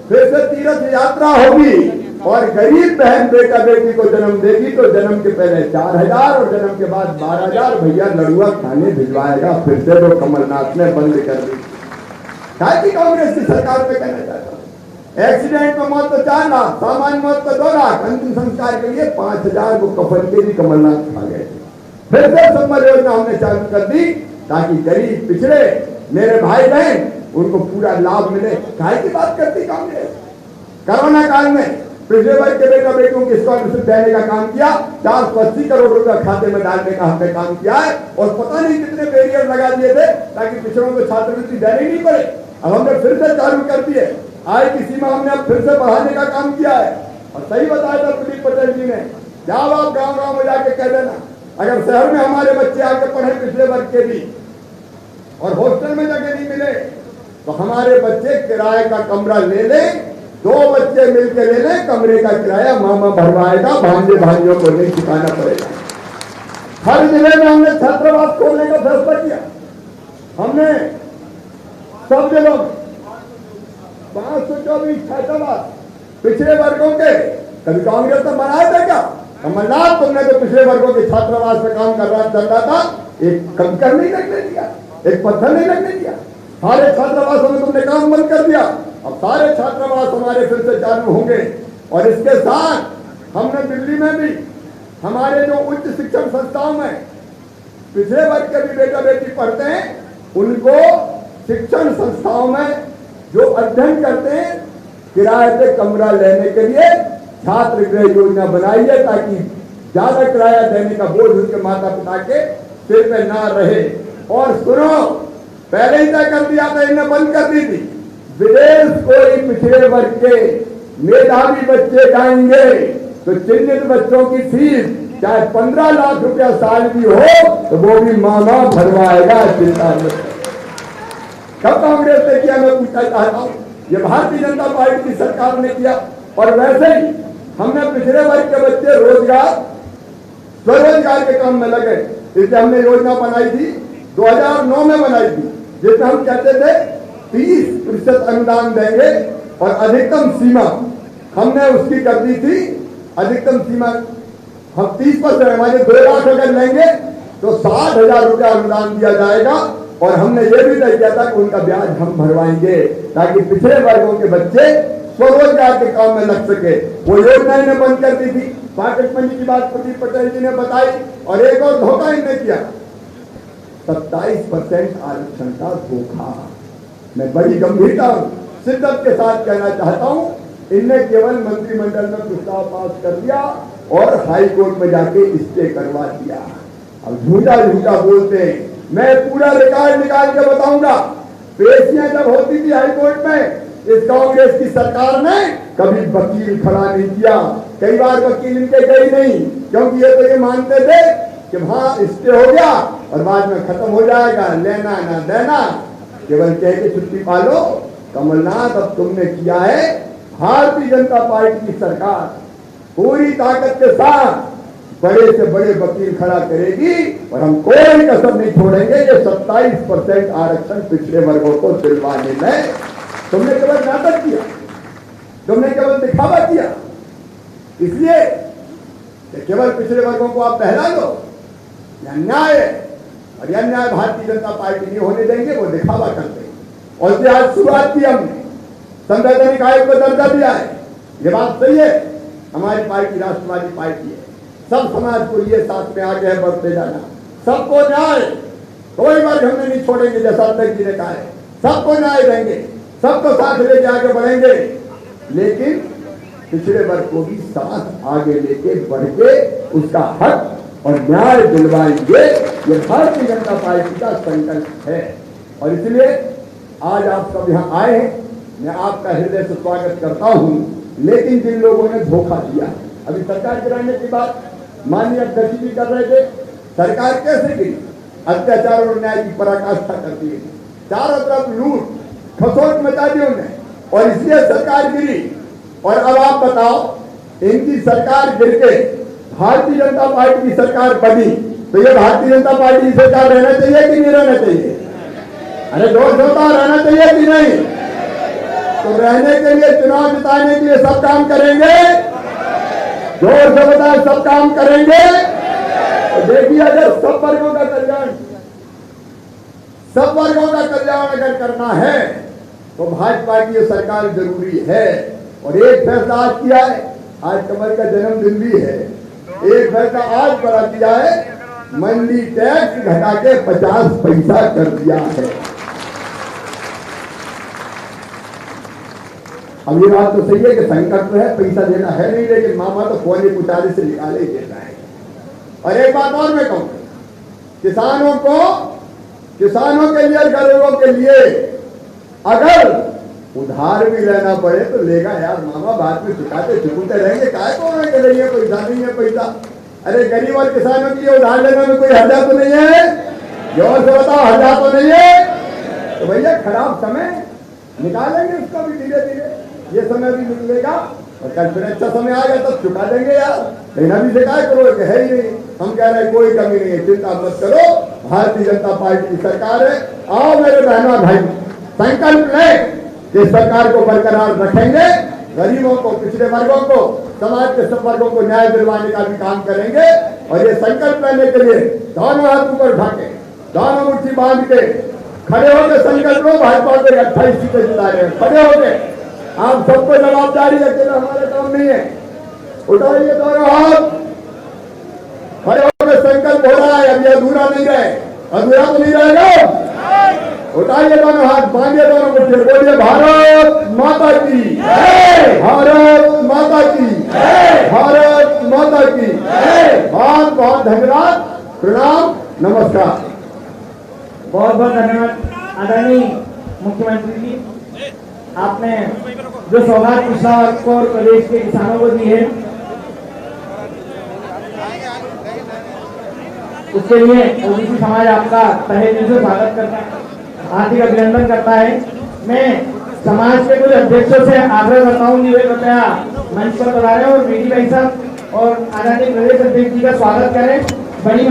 फिर से तीर्थ यात्रा होगी और गरीब बहन बेटा बेटी को जन्म देगी तो जन्म के पहले 4,000 और जन्म के बाद 12,000 भैया लड़ुआ खाने भिजवाएगा। फिर से तो कमलनाथ ने बंद कर दी। कांग्रेस की सरकार पे कहना चाहता हूं, एक्सीडेंट में मौत तो 4 लाख, सामान्य मौत तो 2 लाख, अंतिम संस्कार के लिए 5,000 को कफन के भी कमलनाथ खा गए। फिर से संबल योजना हमने चालू कर दी ताकि गरीब पिछड़े मेरे भाई बहन उनको पूरा लाभ मिले। काय की बात करती कांग्रेस? कोरोना काल में पिछले वर्ग के बेटा बेटियों की स्कॉलरशिप देने का काम किया, 480 करोड़ रुपया खाते में डालने का हमने काम किया है और पता नहीं कितने बैरियर लगा दिए थे ताकि पिछड़ों को छात्रवृत्ति देनी नहीं पड़े। अब हमने फिर से चालू कर दिए, आय की सीमा हमने अब फिर से बढ़ाने का काम किया है। और सही बताया था प्रदीप पटेल जी ने, जाओ आप गांव गांव में जाके कह देना, अगर शहर में हमारे बच्चे आके पढ़े पिछले वर्ग के भी और हॉस्टल में जगह नहीं मिले तो हमारे बच्चे किराए का कमरा ले लें, 2 बच्चे मिलकर ले लें, कमरे का किराया मामा भरवाएगा, भांजे भाइयों को नहीं चुकाना पड़ेगा। हर जिले में हमने छात्रावास खोलने का फैसला किया। हमने सब जगह 524 छात्रावास पिछड़े वर्गों के, कभी कांग्रेस ने बनाया था क्या? कमलनाथ तुमने तो पिछड़े वर्गों के छात्रावास में काम कर रहा चल रहा था, एक कंकर नहीं लगने दिया, एक पत्थर नहीं लगने दिया। सारे छात्रावासों में तुमने काम बंद कर दिया। अब सारे छात्रावास हमारे फिर से चालू होंगे और इसके साथ हमने दिल्ली में भी हमारे जो उच्च शिक्षण संस्थाओं में पिछड़े वर्ग के भी बेटा बेटी पढ़ते हैं उनको शिक्षण संस्थाओं में जो अध्ययन करते हैं किराए पे कमरा लेने के लिए छात्र गृह योजना बनाई है ताकि ज्यादा किराया देने का बोझ उनके माता पिता के सिर पे ना रहे। और सुनो, पहले ही तय कर दिया था, इन्हें बंद कर दी थी, विदेश कोई पिछड़े वर्ग के मेधावी बच्चे जाएंगे तो चिन्हित बच्चों की फीस चाहे 15 लाख रुपया साल की हो तो वो भी मामा भरवाएगा, चिंता नहीं। कब कांग्रेस ने किया, मैं पूछना चाहता हूं। ये भारतीय जनता पार्टी की सरकार ने किया। और वैसे ही हमने पिछड़े वर्ग के बच्चे रोजगार स्वरोजगार के काम में लगे, इसलिए हमने योजना बनाई थी, 2009 में बनाई थी, जिसमें हम कहते थे 30% अनुदान देंगे और अधिकतम सीमा हमने उसकी कर दी थी। अधिकतम सीमा हम 30%, हमारे 2 लाख अगर लेंगे तो 60,000 रुपया अनुदान दिया जाएगा। और हमने ये भी तय किया था कि उनका ब्याज हम भरवाएंगे ताकि पिछड़े वर्गों के बच्चे स्वरोजगार के काम में लग सके। वो योजना इन्हें बंद कर दी थी। पॉकेट मनी की बात प्रदीप पटेल जी ने बताई। और एक और धोखा इन्हें किया, 27% आरक्षण का धोखा। मैं बड़ी गंभीरता शिद्दत के साथ कहना चाहता हूं, इनने केवल मंत्रिमंडल में प्रस्ताव पास कर दिया और हाई कोर्ट में जाके स्टे करवा दिया। अब झूठा झूठा बोलते हैं। मैं पूरा रिकॉर्ड निकाल के बताऊंगा। पेशियां जब होती थी हाई कोर्ट में, इस कांग्रेस की सरकार ने कभी वकील खड़ा नहीं किया। कई बार वकील इनके गए नहीं, क्योंकि ये तो ये मानते थे कि वहां स्टे हो गया और बाद में खत्म हो जाएगा, लेना ना देना, केवल कह के छुट्टी पालो। कमलनाथ, अब तुमने किया है, भारतीय जनता पार्टी की सरकार पूरी ताकत के साथ बड़े से बड़े वकील खड़ा करेगी और हम कोई कसर नहीं छोड़ेंगे। ये 27% आरक्षण पिछड़े वर्गों को दिलवाने में तुमने केवल नाटक किया, तुमने केवल दिखावा किया, इसलिए केवल पिछड़े वर्गों को आप बहला दो। अन्याय है और यह अन्याय भारतीय जनता पार्टी नहीं होने देंगे। वो दिखावा करते हैं और इसलिए आज शुरुआत की हमने संवैधानिक आयोग को दर्जा दिया है। ये बात सही है, हमारी पार्टी राष्ट्रवादी पार्टी है। सब समाज को ये साथ में आगे बढ़ते जाना, सबको न्याय, कोई वर्ग हमने नहीं छोड़ेंगे। जैसा अध्यक्ष जी ने कहा है, सबको न्याय देंगे, सबको साथ लेके आगे बढ़ेंगे, लेकिन पिछड़े वर्ग को भी साथ आगे लेके बढ़ के उसका हक और न्याय दिलवाएंगे। ये भारतीय जनता पार्टी का संकल्प है। और इसलिए आज आप सब यहाँ आए हैं, मैं आपका हृदय से स्वागत करता हूँ। लेकिन जिन लोगों ने धोखा दिया, अभी सरकार गिराने की बात माननीय अध्यक्ष जी कर रहे थे, सरकार कैसे गिरी? अत्याचार और न्याय की पराकाष्ठा करती है, चारों तरफ लूट खसोट मचा दी उन्हें और इसलिए सरकार गिरी। और अब आप बताओ, इनकी सरकार गिर के भारतीय जनता पार्टी की सरकार बनी तो ये भारतीय जनता पार्टी की सरकार रहना चाहिए कि नहीं रहना चाहिए? अरे जोर जोता रहना चाहिए कि नहीं? तो रहने के लिए, चुनाव जिताने के लिए सब काम करेंगे, जोर से बताए सब काम करेंगे। तो देखिए, अगर सब वर्गों का कल्याण, सब वर्गों का कल्याण अगर करना है तो भाजपा की ये सरकार जरूरी है। और एक फैसला आज किया है, आज कमल का जन्मदिन भी है, एक फैसला आज बड़ा किया है, मंडी टैक्स घटा के 50 पैसा कर दिया है। अब ये बात तो सही है कि संकट में है, पैसा देना है नहीं, लेकिन मामा तो कोने कुचारे से निकाले ही देता है। और एक बात और मैं कहूँ, किसानों के लिए, गरीबों के लिए अगर उधार भी लेना पड़े तो लेगा यार मामा, बाद में चुकाते रहेंगे, काय को के लिए पैसा नहीं है पैसा। अरे गरीब और किसानों के लिए उधार लेने में कोई हर्जा तो नहीं है? जोर से बताओ, हर्जा तो नहीं है? तो भैया खराब समय निकालेंगे उसका भी धीरे धीरे, ये समय भी निकलेगा और कल फिर अच्छा समय आएगा तब चुका देंगे यार। लेकिन अभी से काय करो, है ही नहीं। हम कह रहे हैं कोई कमी नहीं है, चिंता मत करो, भारतीय जनता पार्टी की सरकार है। आओ मेरे बहनों भाई, संकल्प लें कि सरकार को बरकरार रखेंगे, गरीबों को, पिछड़े वर्गों को, समाज के सब वर्गों को न्याय दिलवाने का भी काम करेंगे। और ये संकल्प लेने के लिए दोनों हाथ ऊपर उठा के, दोनों मुट्ठी बांध के खड़े होकर संकल्प लो। भाजपा को 28 सीटें जिता रहे हैं, खड़े होके आप सबको जवाबदारी, अकेला हमारा काम नहीं है। उठाइए दोनों हाथ, खड़े होकर संकल्प हो रहा है, अब ये अधूरा नहीं रहे, अधूरा तो नहीं रहेगा। उठाइए दोनों हाथ, बांधिए दोनों मुट्ठी, बोलिए भारत माता की, भारत माता की। नमस्कार। बहुत बहुत धन्यवाद आदरणीय मुख्यमंत्री जी, आपने जो सौगात पिछड़ा वर्ग को और प्रदेश के किसानों को दी है उसके लिए ओबीसी समाज आपका तहे दिल से स्वागत करता है, हार्दिक अभिनंदन करता है। मैं समाज के कुछ अध्यक्षों से आग्रह करता हूँ कि वे कृपया मंच पर पधारें और बीडी भाई साहब और आदरणीय प्रदेश अध्यक्ष जी का स्वागत करें। बड़ी